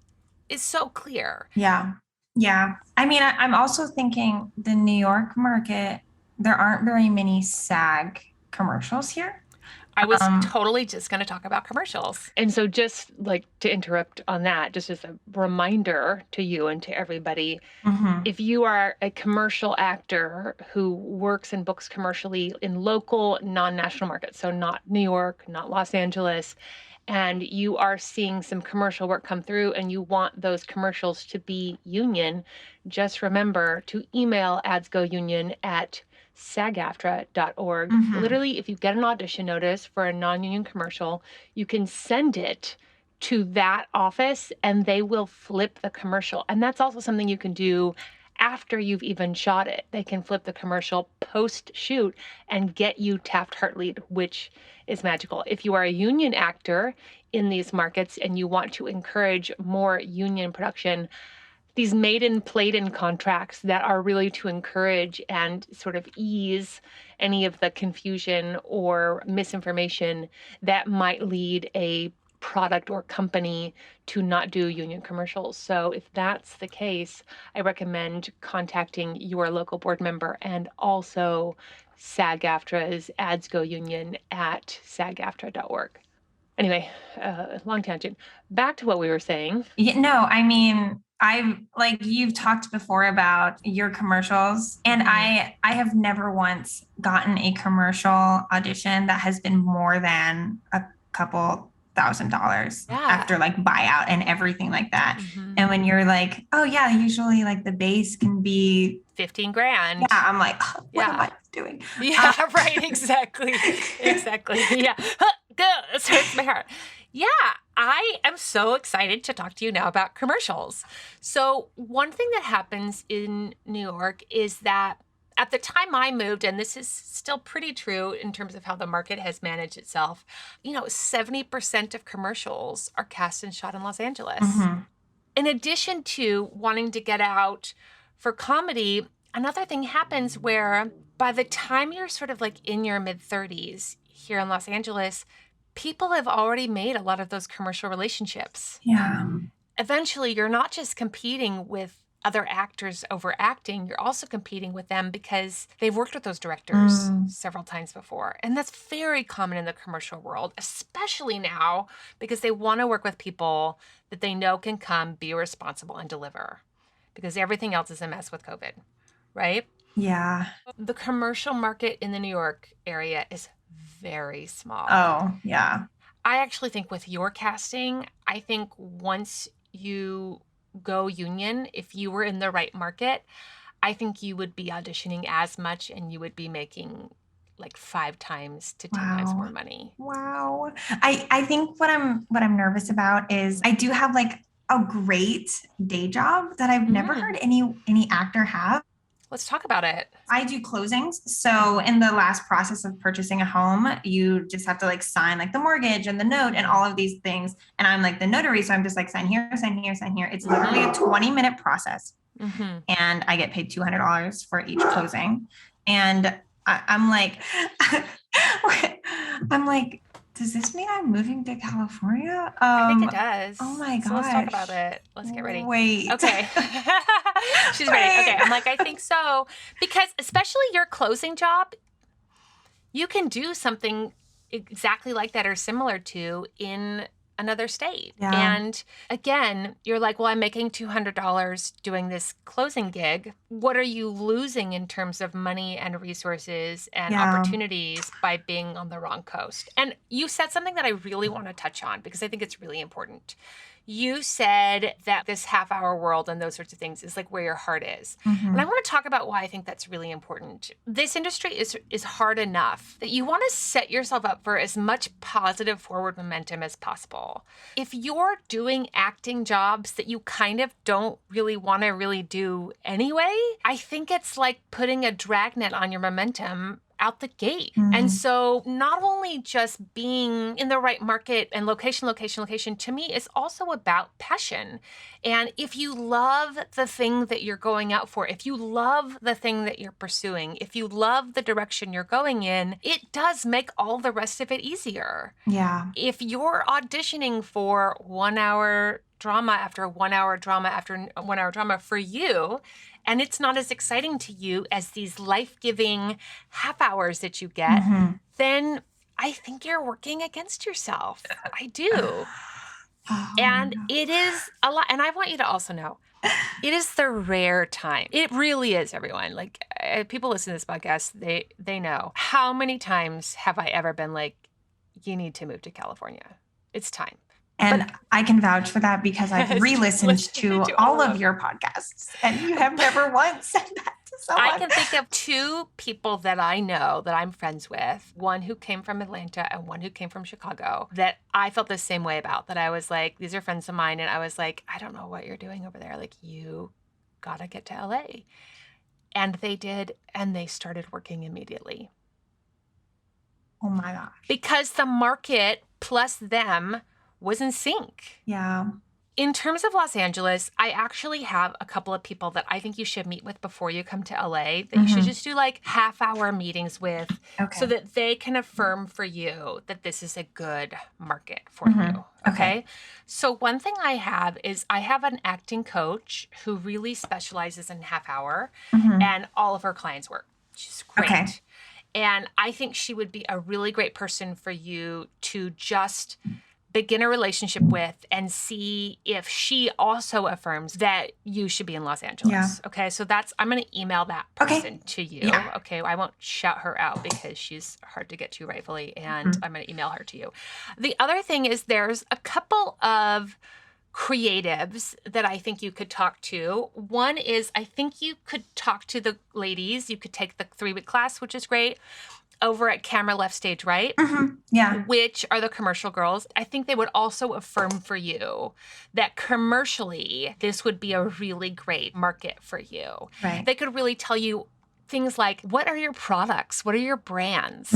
is so clear. Yeah. Yeah. I mean, I'm also thinking the New York market, there aren't very many SAG commercials here. I was totally just going to talk about commercials. And so just like to interrupt on that, just as a reminder to you and to everybody, if you are a commercial actor who works and books commercially in local, non-national markets, so not New York, not Los Angeles, and you are seeing some commercial work come through and you want those commercials to be union, just remember to email adsgounion@sagaftra.org. Literally, if you get an audition notice for a non-union commercial, you can send it to that office and they will flip the commercial. And that's also something you can do after you've even shot it. They can flip the commercial post-shoot and get you Taft-Hartley, which is magical. If you are a union actor in these markets and you want to encourage more union production, these made-in-played-in contracts that are really to encourage and sort of ease any of the confusion or misinformation that might lead a product or company to not do union commercials. So if that's the case, I recommend contacting your local board member and also SAG-AFTRA's Ads Go Union at sagaftra.org. Anyway, long tangent. Back to what we were saying. Yeah, no, I mean, you've talked before about your commercials, and I have never once gotten a commercial audition that has been more than a couple $1,000 after like buyout and everything like that. And when you're like, oh yeah, usually like the base can be 15 grand. Yeah, I'm like, oh, what am I doing? Yeah, right. Exactly. Yeah. This hurts my heart. Yeah, I am so excited to talk to you now about commercials. So one thing that happens in New York is that At the time I moved, and this is still pretty true in terms of how the market has managed itself, 70% of commercials are cast and shot in Los Angeles. Mm-hmm. In addition to wanting to get out for comedy, another thing happens where by the time you're sort of like in your mid-30s here in Los Angeles, people have already made a lot of those commercial relationships. Yeah. Eventually, you're not just competing with other actors over acting, you're also competing with them because they've worked with those directors several times before. And that's very common in the commercial world, especially now because they want to work with people that they know can come, be responsible, and deliver. Because everything else is a mess with COVID, right? Yeah. The commercial market in the New York area is very small. Oh, yeah. I actually think with your casting, I think once you go union, if you were in the right market, I think you would be auditioning as much and you would be making like 5 times to 10 times more money. Wow. I think what I'm nervous about is I do have like a great day job that I've never heard any actor have. Let's talk about it. I do closings. So in the last process of purchasing a home, you just have to like sign like the mortgage and the note and all of these things. And I'm like the notary. So I'm just like sign here, sign here, sign here. It's literally a 20-minute process. And I get paid $200 for each closing. And I'm like, does this mean I'm moving to California? I think it does. Oh my gosh. So let's talk about it. Let's get ready. Wait. Okay. She's ready. Okay. I'm like, I think so. Because especially your closing job, you can do something exactly like that or similar to in another state. Yeah. And again, you're like, well, I'm making $200 doing this closing gig. What are you losing in terms of money and resources and opportunities by being on the wrong coast? And you said something that I really want to touch on because I think it's really important. You said that this half-hour world and those sorts of things is like where your heart is. And I want to talk about why I think that's really important. This industry is hard enough that you want to set yourself up for as much positive forward momentum as possible. If you're doing acting jobs that you kind of don't really want to really do anyway, I think it's like putting a dragnet on your momentum out the gate. And so not only just being in the right market and location, to me is also about passion. And if you love the thing that you're going out for, if you love the thing that you're pursuing, if you love the direction you're going in, it does make all the rest of it easier. Yeah. If you're auditioning for 1 hour drama after 1 hour drama after 1 hour drama for you, and it's not as exciting to you as these life-giving half hours that you get, then I think you're working against yourself. I do. And it is a lot. And I want you to also know, it is the rare time. It really is, everyone. Like, people listen to this podcast, they know. How many times have I ever been like, you need to move to California? It's time. And I can vouch for that because I've re-listened to all of your podcasts and you have never once said that to someone. I can think of 2 people that I know that I'm friends with, one who came from Atlanta and one who came from Chicago, that I felt the same way about, that I was like, these are friends of mine. And I was like, I don't know what you're doing over there. Like, you gotta get to LA. And they did, and they started working immediately. Oh my gosh. Because the market plus them was in sync. Yeah. In terms of Los Angeles, I actually have a couple of people that I think you should meet with before you come to LA that you should just do like half-hour meetings with so that they can affirm for you that this is a good market for you. Okay. So one thing I have is I have an acting coach who really specializes in half-hour and all of her clients work. She's great. Okay. And I think she would be a really great person for you to just begin a relationship with and see if she also affirms that you should be in Los Angeles. Yeah. Okay. So I'm going to email that person to you. Yeah. Okay. I won't shout her out because she's hard to get to rightfully. And I'm going to email her to you. The other thing is there's a couple of creatives that I think you could talk to. One is I think you could talk to the ladies. You could take the 3-week class, which is great, over at Camera Left Stage, right? Yeah. Which are the commercial girls. I think they would also affirm for you that commercially, this would be a really great market for you. Right. They could really tell you things like, what are your products? What are your brands?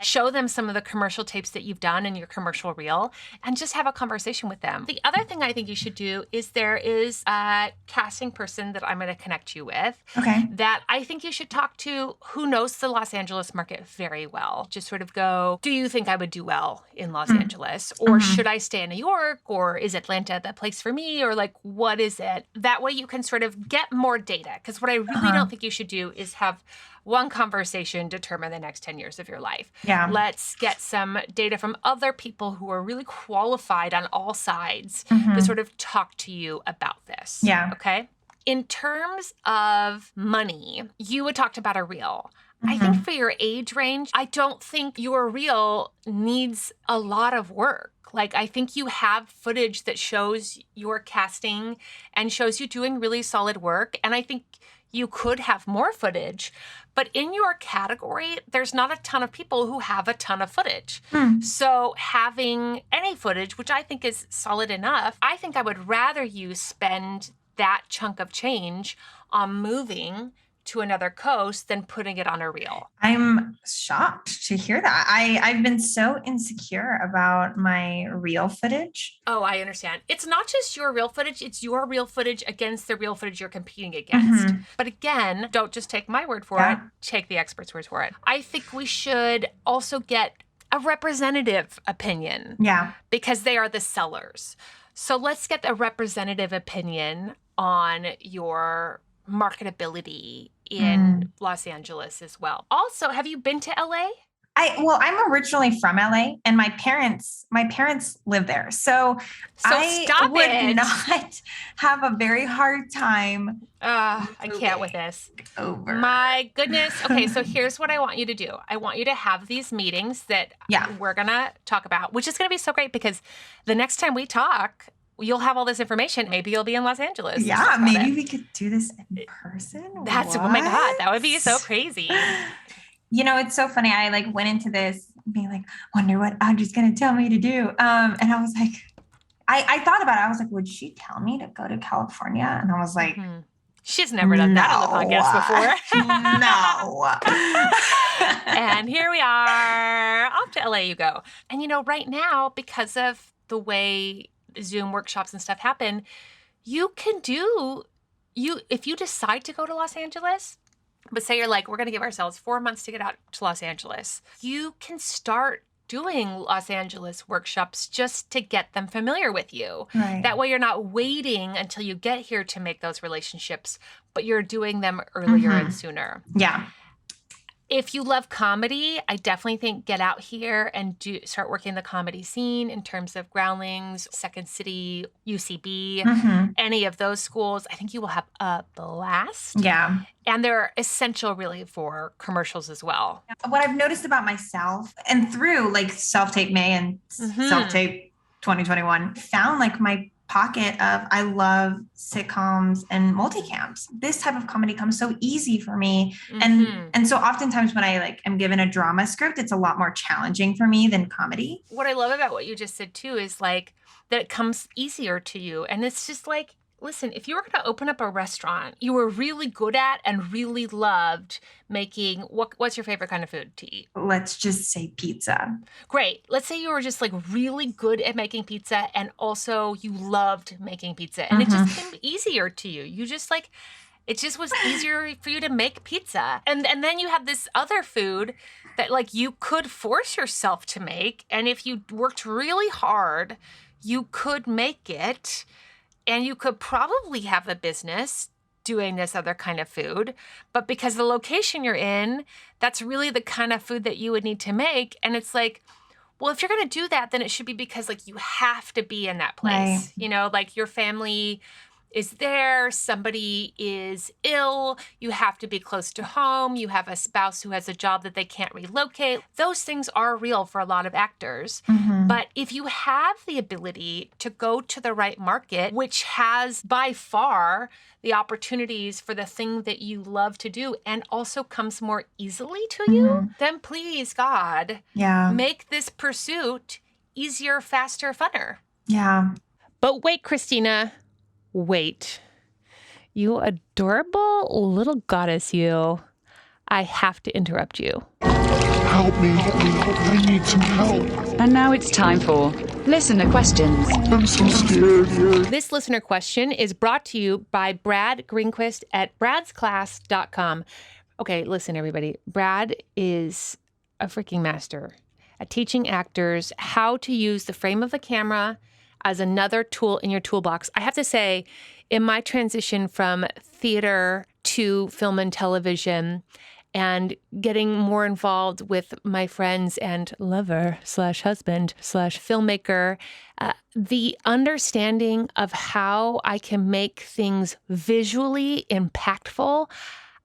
Show them some of the commercial tapes that you've done in your commercial reel and just have a conversation with them. The other thing I think you should do is there is a casting person that I'm going to connect you with that I think you should talk to who knows the Los Angeles market very well. Just sort of go, do you think I would do well in Los Angeles? Or should I stay in New York? Or is Atlanta the place for me? Or like, what is it? That way you can sort of get more data. Because what I really don't think you should do is have one conversation determine the next 10 years of your life. Let's get some data from other people who are really qualified on all sides to sort of talk to you about this. Okay? In terms of money, you had talked about a reel. I think for your age range, I don't think your reel needs a lot of work. Like, I think you have footage that shows your casting and shows you doing really solid work. And I think you could have more footage. But in your category, there's not a ton of people who have a ton of footage. So having any footage, which I think is solid enough, I think I would rather you spend that chunk of change on moving to another coast than putting it on a reel. I'm shocked to hear that. I've been so insecure about my reel footage. Oh, I understand. It's not just your reel footage, it's your reel footage against the reel footage you're competing against. But again, don't just take my word for it, take the experts' word for it. I think we should also get a representative opinion. Because they are the sellers. So let's get a representative opinion on your marketability in Los Angeles as well. Also, have you been to LA? I'm originally from LA and my parents live there. So I would not have a very hard time. I can't with this. Over. My goodness. Okay, so here's what I want you to do. I want you to have these meetings that we're going to talk about, which is going to be so great because the next time we talk, you'll have all this information. Maybe you'll be in Los Angeles. Yeah, maybe we could do this in person. Oh my God, that would be so crazy. You know, it's so funny. I went into this being like, wonder what Audrey's going to tell me to do. And I was like, I thought about it. I was like, would she tell me to go to California? And I was like, she's never done that on the podcast before. No. And here we are. Off to LA you go. And right now, because of the way Zoom workshops and stuff happen, you can if you decide to go to Los Angeles, but say you're like, we're going to give ourselves 4 months to get out to Los Angeles, you can start doing Los Angeles workshops just to get them familiar with you. That way you're not waiting until you get here to make those relationships, but you're doing them earlier and sooner. If you love comedy, I definitely think get out here and start working the comedy scene in terms of Groundlings, Second City, UCB, any of those schools. I think you will have a blast. And they're essential really for commercials as well. What I've noticed about myself and through Self-Tape May and Self-Tape 2021, found my pocket of I love sitcoms and multicams. This type of comedy comes so easy for me. And so oftentimes when I am given a drama script, it's a lot more challenging for me than comedy. What I love about what you just said too is that it comes easier to you. And it's just listen, if you were going to open up a restaurant you were really good at and really loved making, what's your favorite kind of food to eat? Let's just say pizza. Great. Let's say you were just really good at making pizza and also you loved making pizza and it just came easier to you. You just it just was easier for you to make pizza. And then you have this other food that you could force yourself to make. And if you worked really hard, you could make it. And you could probably have a business doing this other kind of food. But because the location you're in, that's really the kind of food that you would need to make. And it's well, if you're going to do that, then it should be because you have to be in that place. Your family is there, somebody is ill, you have to be close to home, you have a spouse who has a job that they can't relocate. Those things are real for a lot of actors. But if you have the ability to go to the right market, which has by far the opportunities for the thing that you love to do and also comes more easily to you, then please, God, make this pursuit easier, faster, funner. But wait, Christina. Wait, you adorable little goddess, you. I have to interrupt you. Help me. I need some help. And now it's time for listener questions. I'm so scared. This listener question is brought to you by Brad Greenquist at bradsclass.com. Okay, listen, everybody. Brad is a freaking master at teaching actors how to use the frame of the camera as another tool in your toolbox. I have to say, in my transition from theater to film and television and getting more involved with my friends and lover/husband/filmmaker, the understanding of how I can make things visually impactful,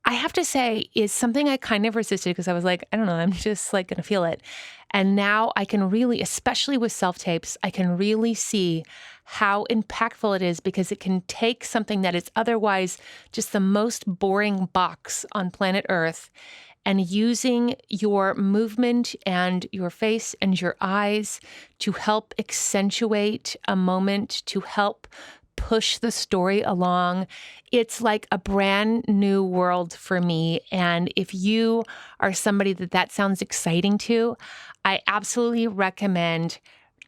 I have to say, is something I kind of resisted because I was like, I don't know, I'm just like going to feel it. And now I can really, especially with self-tapes, I can really see how impactful it is because it can take something that is otherwise just the most boring box on planet Earth and using your movement and your face and your eyes to help accentuate a moment, to help push the story along. It's like a brand new world for me. And if you are somebody that sounds exciting to, I absolutely recommend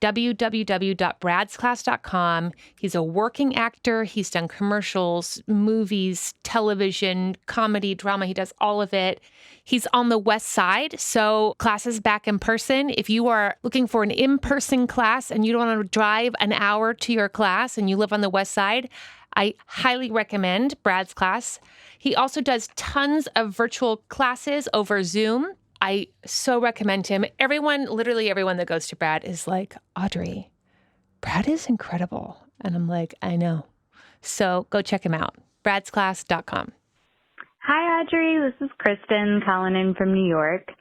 www.bradsclass.com. He's a working actor. He's done commercials, movies, television, comedy, drama. He does all of it. He's on the West Side, so classes back in person. If you are looking for an in-person class and you don't want to drive an hour to your class and you live on the West Side, I highly recommend Brad's class. He also does tons of virtual classes over Zoom. I so recommend him. Literally everyone that goes to Brad is like, Audrey, Brad is incredible. And I'm like, I know. So go check him out. bradsclass.com. Hi, Audrey. This is Kristen calling in from New York.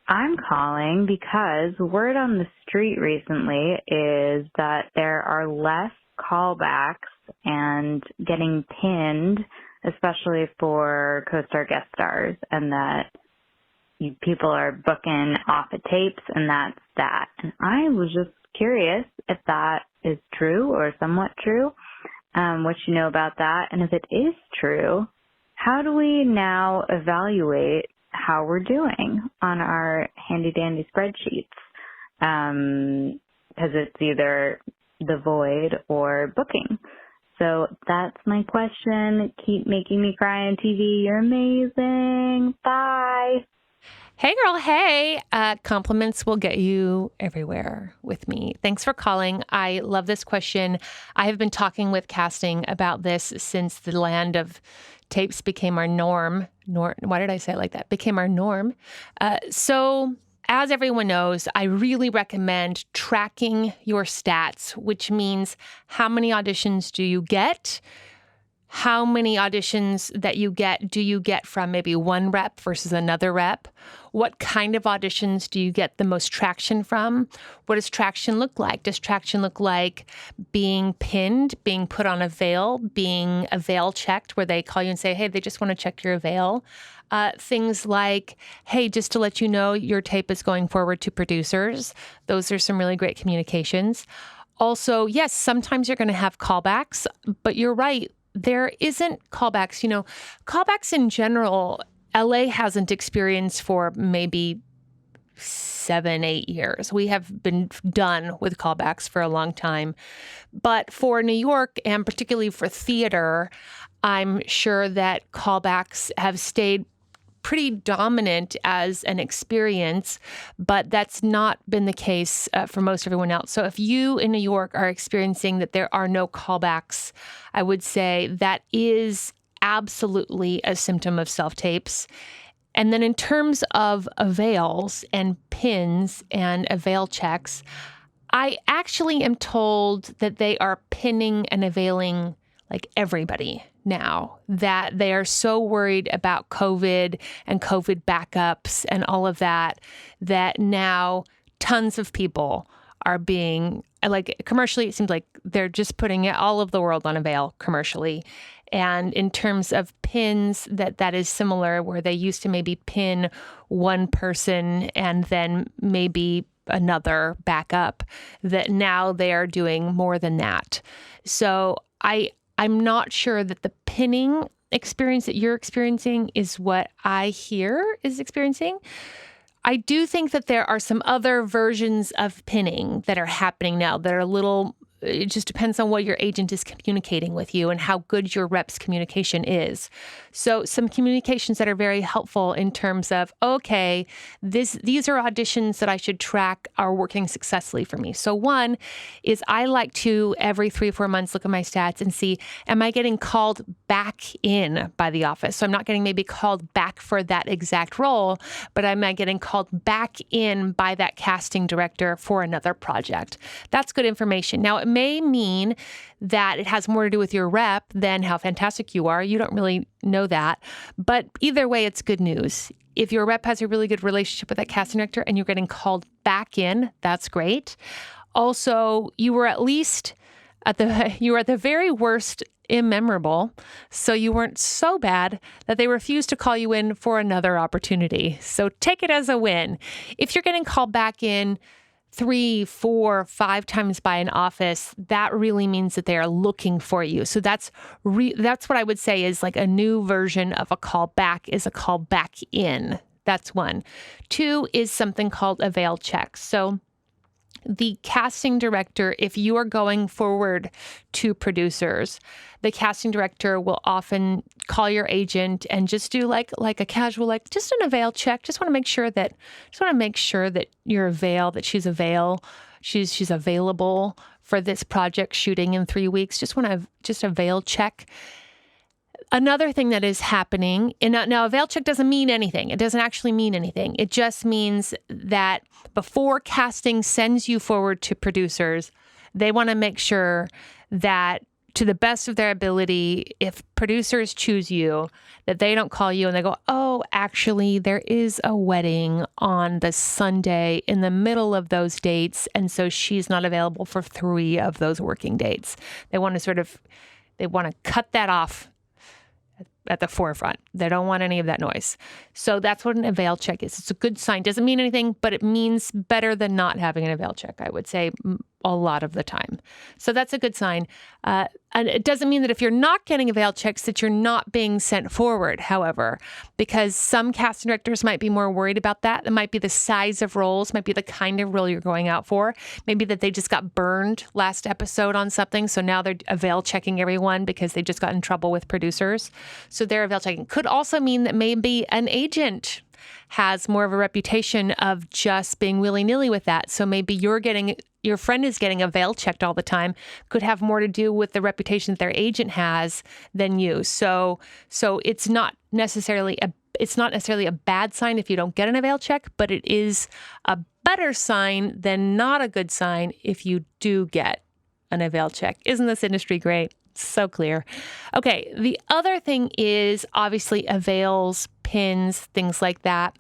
I'm calling because word on the street recently is that there are less callbacks and getting pinned, especially for co-star guest stars, and that people are booking off of tapes, and that's that. And I was just curious if that is true or somewhat true, what you know about that. And if it is true, how do we now evaluate how we're doing on our handy-dandy spreadsheets? Because it's either the void or booking. So that's my question. Keep making me cry on TV. You're amazing. Bye. Hey, girl. Hey. Compliments will get you everywhere with me. Thanks for calling. I love this question. I have been talking with casting about this since the land of tapes became our norm. Why did I say it like that? Became our norm. So as everyone knows, I really recommend tracking your stats, which means how many auditions do you get? How many auditions that you get do you get from maybe one rep versus another rep? What kind of auditions do you get the most traction from? What does traction look like? Does traction look like being pinned, being put on a veil, being a veil checked where they call you and say, hey, they just want to check your veil? Things like, hey, just to let you know, your tape is going forward to producers. Those are some really great communications. Also, yes, sometimes you're going to have callbacks, but you're right. There isn't callbacks. You know, callbacks in general, LA hasn't experienced for maybe 7-8 years. We have been done with callbacks for a long time. But for New York, and particularly for theater, I'm sure that callbacks have stayed pretty dominant as an experience, but that's not been the case for most everyone else. So if you in New York are experiencing that there are no callbacks, I would say that is absolutely a symptom of self-tapes. And then in terms of avails and pins and avail checks, I actually am told that they are pinning and availing like everybody now, that they are so worried about COVID and COVID backups and all of that, that now tons of people are being, like commercially, it seems like they're just putting all of the world on avail commercially. And in terms of pins, that is similar, where they used to maybe pin one person and then maybe another backup, that now they are doing more than that. So I'm not sure that the pinning experience that you're experiencing is what I hear is experiencing. I do think that there are some other versions of pinning that are happening now that are a little, it just depends on what your agent is communicating with you and how good your rep's communication is. So some communications that are very helpful in terms of, okay, these are auditions that I should track are working successfully for me. So one is I like to every 3 or 4 months look at my stats and see, am I getting called back in by the office? So I'm not getting maybe called back for that exact role, but am I getting called back in by that casting director for another project? That's good information. Now, it may mean that it has more to do with your rep than how fantastic you are. You don't really know that. But either way, it's good news. If your rep has a really good relationship with that casting director and you're getting called back in, that's great. Also, you were at least at the very worst immemorable. So you weren't so bad that they refused to call you in for another opportunity. So take it as a win. If you're getting called back in 3, 4, 5 times by an office, that really means that they are looking for you. So that's what I would say is like a new version of a call back is a call back in. That's one. 2 is something called a veil check. So the casting director, if you are going forward to producers, the casting director will often call your agent and just do like a casual, just an avail check. Just want to make sure that you're that she's available for this project shooting in 3 weeks. Just a veil check. Another thing that is happening, and now a veil check doesn't mean anything. It doesn't actually mean anything. It just means that before casting sends you forward to producers, they want to make sure that to the best of their ability, if producers choose you, that they don't call you and they go, oh, actually, there is a wedding on the Sunday in the middle of those dates, and so she's not available for 3 of those working dates. They want to cut that off at the forefront. They don't want any of that noise. So that's what an avail check is. It's a good sign. Doesn't mean anything, but it means better than not having an avail check, I would say, a lot of the time. So that's a good sign. And it doesn't mean that if you're not getting avail checks that you're not being sent forward, however, because some casting directors might be more worried about that. It might be the size of roles, might be the kind of role you're going out for. Maybe that they just got burned last episode on something, so now they're avail checking everyone because they just got in trouble with producers. So they're avail checking. Could also mean that maybe an agent has more of a reputation of just being willy-nilly with that. So maybe your friend is getting avail checked all the time, could have more to do with the reputation that their agent has than you. So it's not necessarily a bad sign if you don't get an avail check, but it is a better sign than not a good sign if you do get an avail check. Isn't this industry great? So clear. Okay, the other thing is obviously avails, pins, things like that.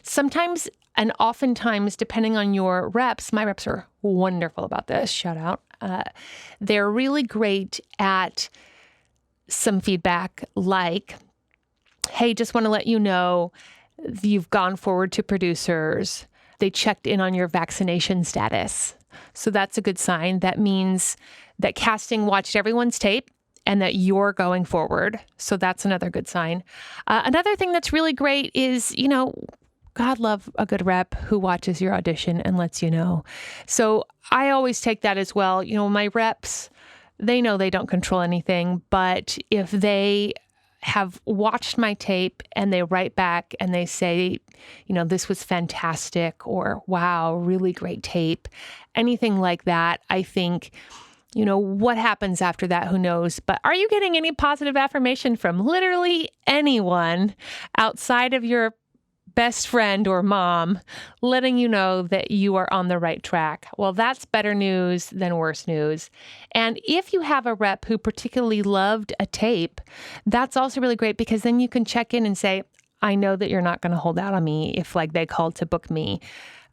Sometimes and oftentimes, depending on your reps, my reps are wonderful about this, shout out. They're really great at some feedback like, hey, just want to let you know you've gone forward to producers. They checked in on your vaccination status. So that's a good sign. That means that casting watched everyone's tape and that you're going forward. So that's another good sign. Another thing that's really great is, God love a good rep who watches your audition and lets you know. So I always take that as well. My reps, they know they don't control anything, but if they have watched my tape and they write back and they say, this was fantastic, or wow, really great tape, anything like that, I think, what happens after that, who knows? But are you getting any positive affirmation from literally anyone outside of your best friend or mom letting you know that you are on the right track? Well, that's better news than worse news. And if you have a rep who particularly loved a tape, that's also really great, because then you can check in and say, I know that you're not going to hold out on me if they called to book me.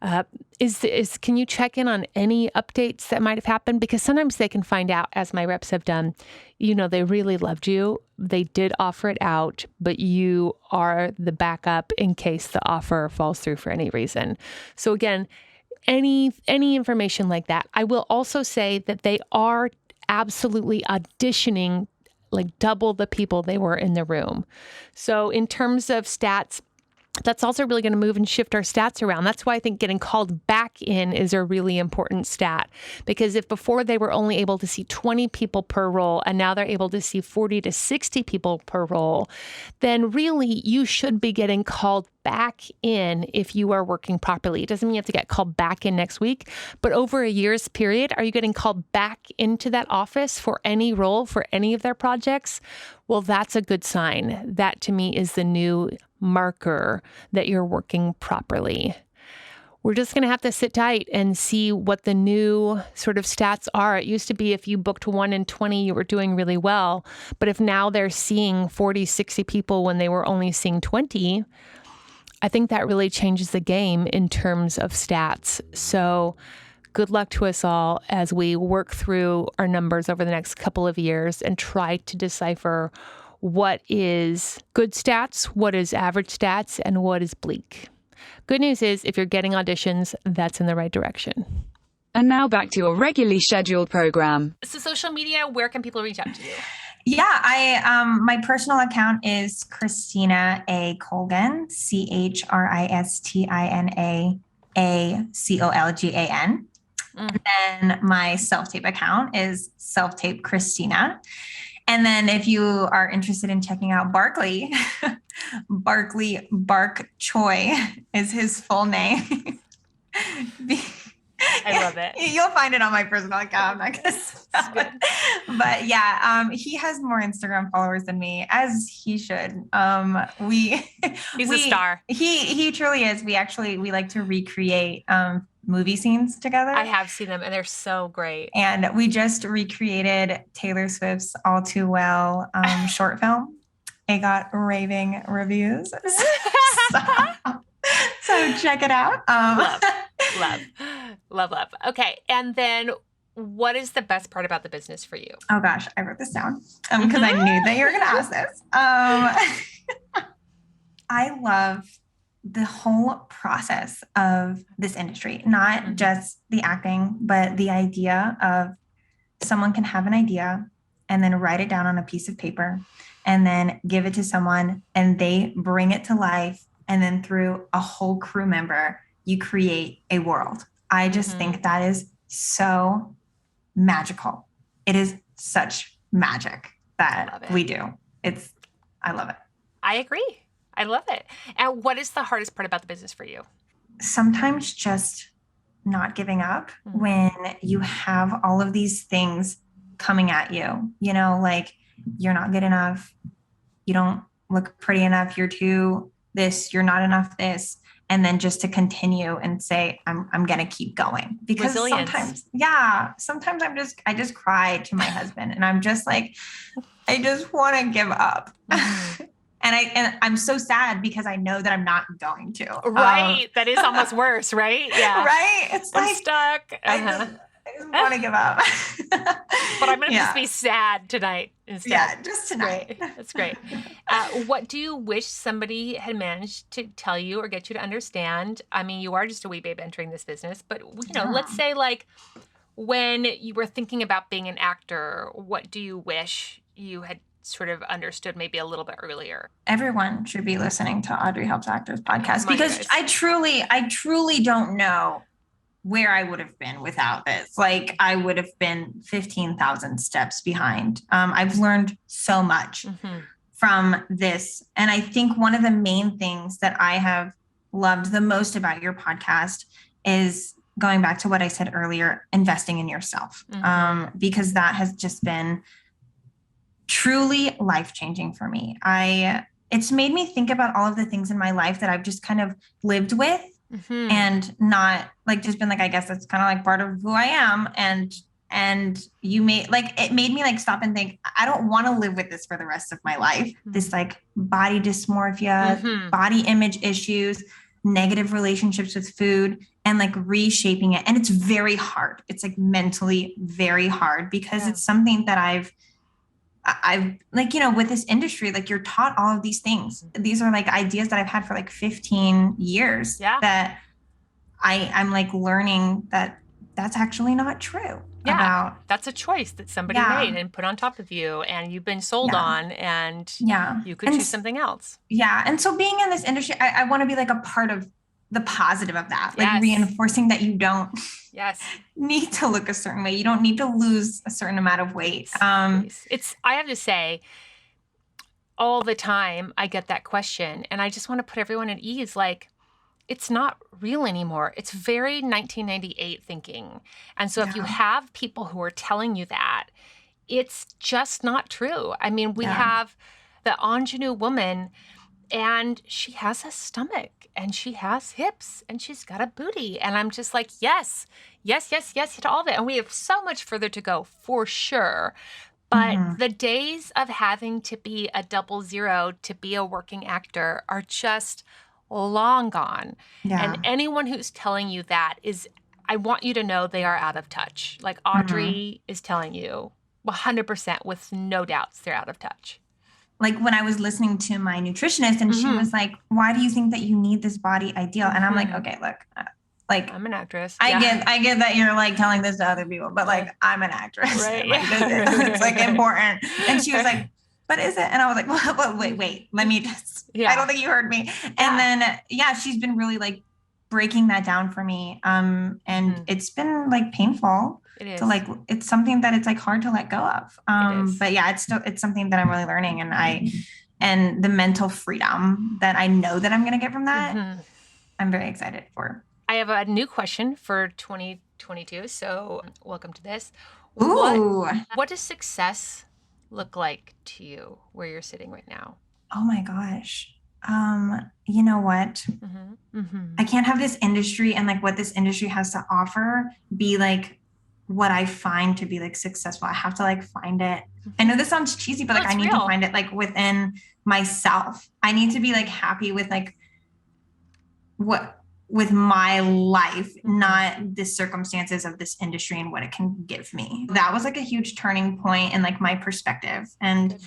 Can you check in on any updates that might have happened? Because sometimes they can find out, as my reps have done, they really loved you. They did offer it out, but you are the backup in case the offer falls through for any reason. So again, any information like that. I will also say that they are absolutely auditioning like double the people they were in the room. So in terms of stats, that's also really going to move and shift our stats around. That's why I think getting called back in is a really important stat, because if before they were only able to see 20 people per role and now they're able to see 40 to 60 people per role, then really you should be getting called back in if you are working properly. It doesn't mean you have to get called back in next week, but over a year's period, are you getting called back into that office for any role, for any of their projects? Well, that's a good sign. That to me is the new marker that you're working properly. We're just going to have to sit tight and see what the new sort of stats are. It used to be if you booked 1 in 20, you were doing really well. But if now they're seeing 40, 60 people when they were only seeing 20, I think that really changes the game in terms of stats. So good luck to us all as we work through our numbers over the next couple of years and try to decipher what is good stats, what is average stats, and what is bleak. Good news is if you're getting auditions, that's in the right direction. And now back to your regularly scheduled program. So social media, where can people reach out to you? Yeah, my personal account is Christina A. Colgan, ChristinaaColgan. And then my self-tape account is self-tape Christina. And then if you are interested in checking out Barkley, Barkley Bark Choi is his full name. I love it. You'll find it on my personal account. I'm not gonna spell it. But yeah, he has more Instagram followers than me, as he should. He's a star. He truly is. We like to recreate movie scenes together. I have seen them and they're so great. And we just recreated Taylor Swift's All Too Well short film. It got raving reviews. So check it out. Love. Okay. And then what is the best part about the business for you? Oh gosh, I wrote this down because I knew that you were going to ask this. I love the whole process of this industry, not just the acting, but the idea of someone can have an idea and then write it down on a piece of paper and then give it to someone and they bring it to life. And then through a whole crew member, you create a world. I just think that is so magical. It is such magic that we do. I love it. I agree. I love it. And what is the hardest part about the business for you? Sometimes just not giving up when you have all of these things coming at you, like you're not good enough. You don't look pretty enough. You're too this, you're not enough this. And then just to continue and say, I'm going to keep going because sometimes I just cry to my husband and I'm just like, I just want to give up. And I'm so sad because I know that I'm not going to. Right. That is almost worse, right? Yeah. Right. It's I'm like stuck. I just want to give up. But I'm going to just be sad tonight instead. Yeah, just tonight. That's great. What do you wish somebody had managed to tell you or get you to understand? I mean, you are just a wee babe entering this business, but let's say like when you were thinking about being an actor, what do you wish you had sort of understood maybe a little bit earlier? Everyone should be listening to Audrey Helps Actors podcast because I truly don't know where I would have been without this. Like I would have been 15,000 steps behind. I've learned so much from this. And I think one of the main things that I have loved the most about your podcast is going back to what I said earlier, investing in yourself. Because that has just been truly life-changing for me. It's made me think about all of the things in my life that I've just kind of lived with and not like just been like, I guess that's kind of like part of who I am. And it made me like stop and think, I don't want to live with this for the rest of my life. This like body dysmorphia, body image issues, negative relationships with food, and like reshaping it. And it's very hard. It's like mentally very hard because it's something that I've like, with this industry, like you're taught all of these things. These are like ideas that I've had for like 15 years that I'm like learning that that's actually not true. about. That's a choice that somebody made and put on top of you, and you've been sold on, and you could choose something else. Yeah. And so being in this industry, I want to be like a part of the positive of that, like reinforcing that you don't need to look a certain way. You don't need to lose a certain amount of weight. I have to say, all the time I get that question, and I just want to put everyone at ease. Like, it's not real anymore. It's very 1998 thinking. And so if you have people who are telling you that, it's just not true. I mean, we have the ingenue woman, and she has a stomach, and she has hips, and she's got a booty. And I'm just like, yes to all of it. And we have so much further to go for sure. But the days of having to be a 00 to be a working actor are just long gone. And anyone who's telling you that I want you to know they are out of touch. Like Audrey is telling you 100% with no doubts they're out of touch. Like when I was listening to my nutritionist and she was like, why do you think that you need this body ideal? And I'm like, okay, look, like I'm an actress. I get that you're like telling this to other people, but like I'm an actress. Right. Like, it's like important. And she was like, but is it? And I was like, well, wait, let me just, I don't think you heard me. And then, she's been really like breaking that down for me. And it's been like painful to like, it's something that it's like hard to let go of. But it's something that I'm really learning. And the mental freedom that I know that I'm going to get from that, I'm very excited for. I have a new question for 2022. So welcome to this. Ooh. What does success look like to you where you're sitting right now? Oh my gosh. You know what? I can't have this industry and like what this industry has to offer be like what I find to be like successful. I have to like find it. I know this sounds cheesy, but like I need to find it like within myself. I need to be like happy with like with my life, not the circumstances of this industry and what it can give me. That was like a huge turning point in like my perspective and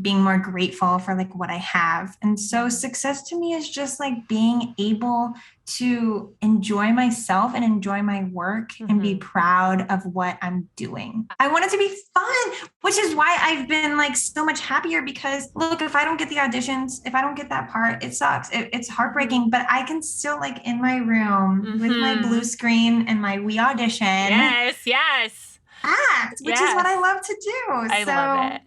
being more grateful for like what I have. And so success to me is just like being able to enjoy myself and enjoy my work and be proud of what I'm doing. I want it to be fun, which is why I've been like so much happier because look, if I don't get the auditions, if I don't get that part, it sucks. It's heartbreaking, but I can still like in my room with my blue screen and my We Audition. Yes. Act, which is what I love to do. I love it.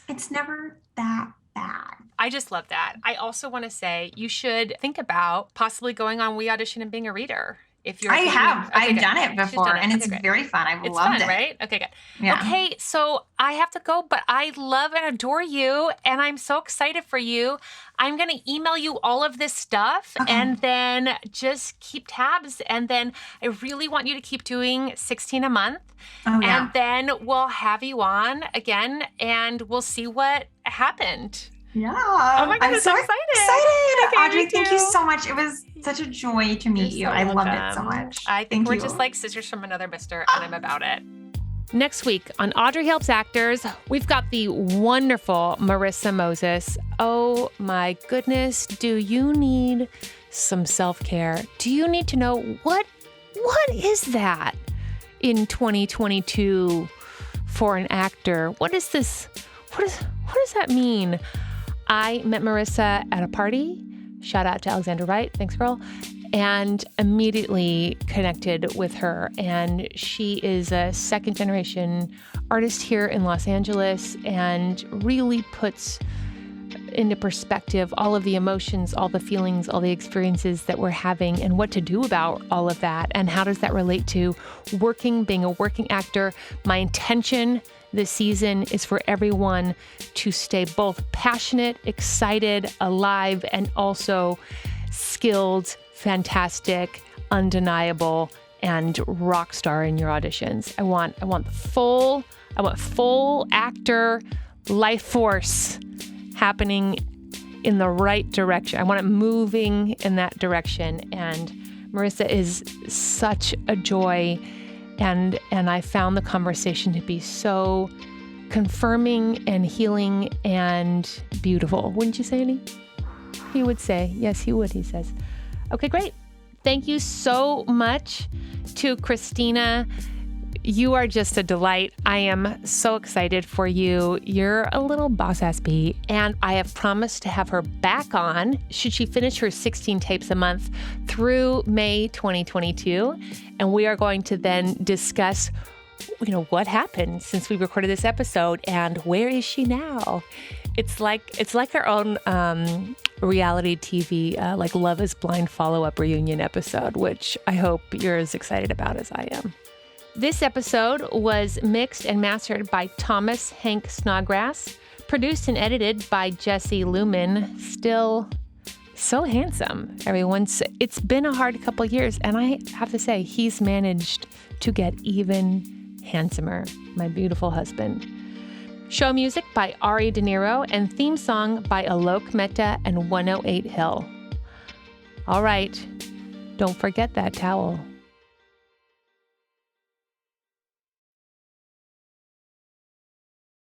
It's never that bad. I just love that. I also want to say you should think about possibly going on We Audition and being a reader. If you're I've done it before and it's very fun. I've loved it. Right? Okay, good. Yeah. Okay, so I have to go, but I love and adore you and I'm so excited for you. I'm going to email you all of this stuff and then just keep tabs. And then I really want you to keep doing 16 a month. And then we'll have you on again and we'll see what happened. Yeah. Oh my God, I'm so excited. Okay, Audrey, thank you so much. It was such a joy to meet you. I loved it so much. I think we're just like sisters from another mister, and I'm about it. Next week on Audrey Helps Actors, we've got the wonderful Marissa Moses. Oh my goodness, do you need some self-care? Do you need to know what is that in 2022 for an actor? What is this? What does that mean? I met Marissa at a party. Shout out to Alexandra Wright. Thanks, girl. And immediately connected with her. And she is a second-generation artist here in Los Angeles and really puts into perspective all of the emotions, all the feelings, all the experiences that we're having and what to do about all of that. And how does that relate to being a working actor? My intention this season is for everyone to stay both passionate, excited, alive, and also skilled, fantastic, undeniable, and rock star in your auditions. I want full actor life force happening in the right direction. I want it moving in that direction. And Marissa is such a joy. And I found the conversation to be so confirming and healing and beautiful. Wouldn't you say, Annie? He would say. Yes, he would, he says. Okay, great. Thank you so much to Christina. you are just a delight. I am so excited for you. You're a little boss-ass bee, and I have promised to have her back on should she finish her 16 tapes a month through May 2022. And we are going to then discuss, what happened since we recorded this episode and where is she now? It's like our own reality TV, like Love is Blind follow-up reunion episode, which I hope you're as excited about as I am. This episode was mixed and mastered by Thomas Hank Snodgrass, produced and edited by Jesse Lumen, still so handsome, everyone. It's been a hard couple years, and I have to say, he's managed to get even handsomer, my beautiful husband. Show music by Ari De Niro and theme song by Aalok Mehta and 108 Hill. All right, don't forget that towel.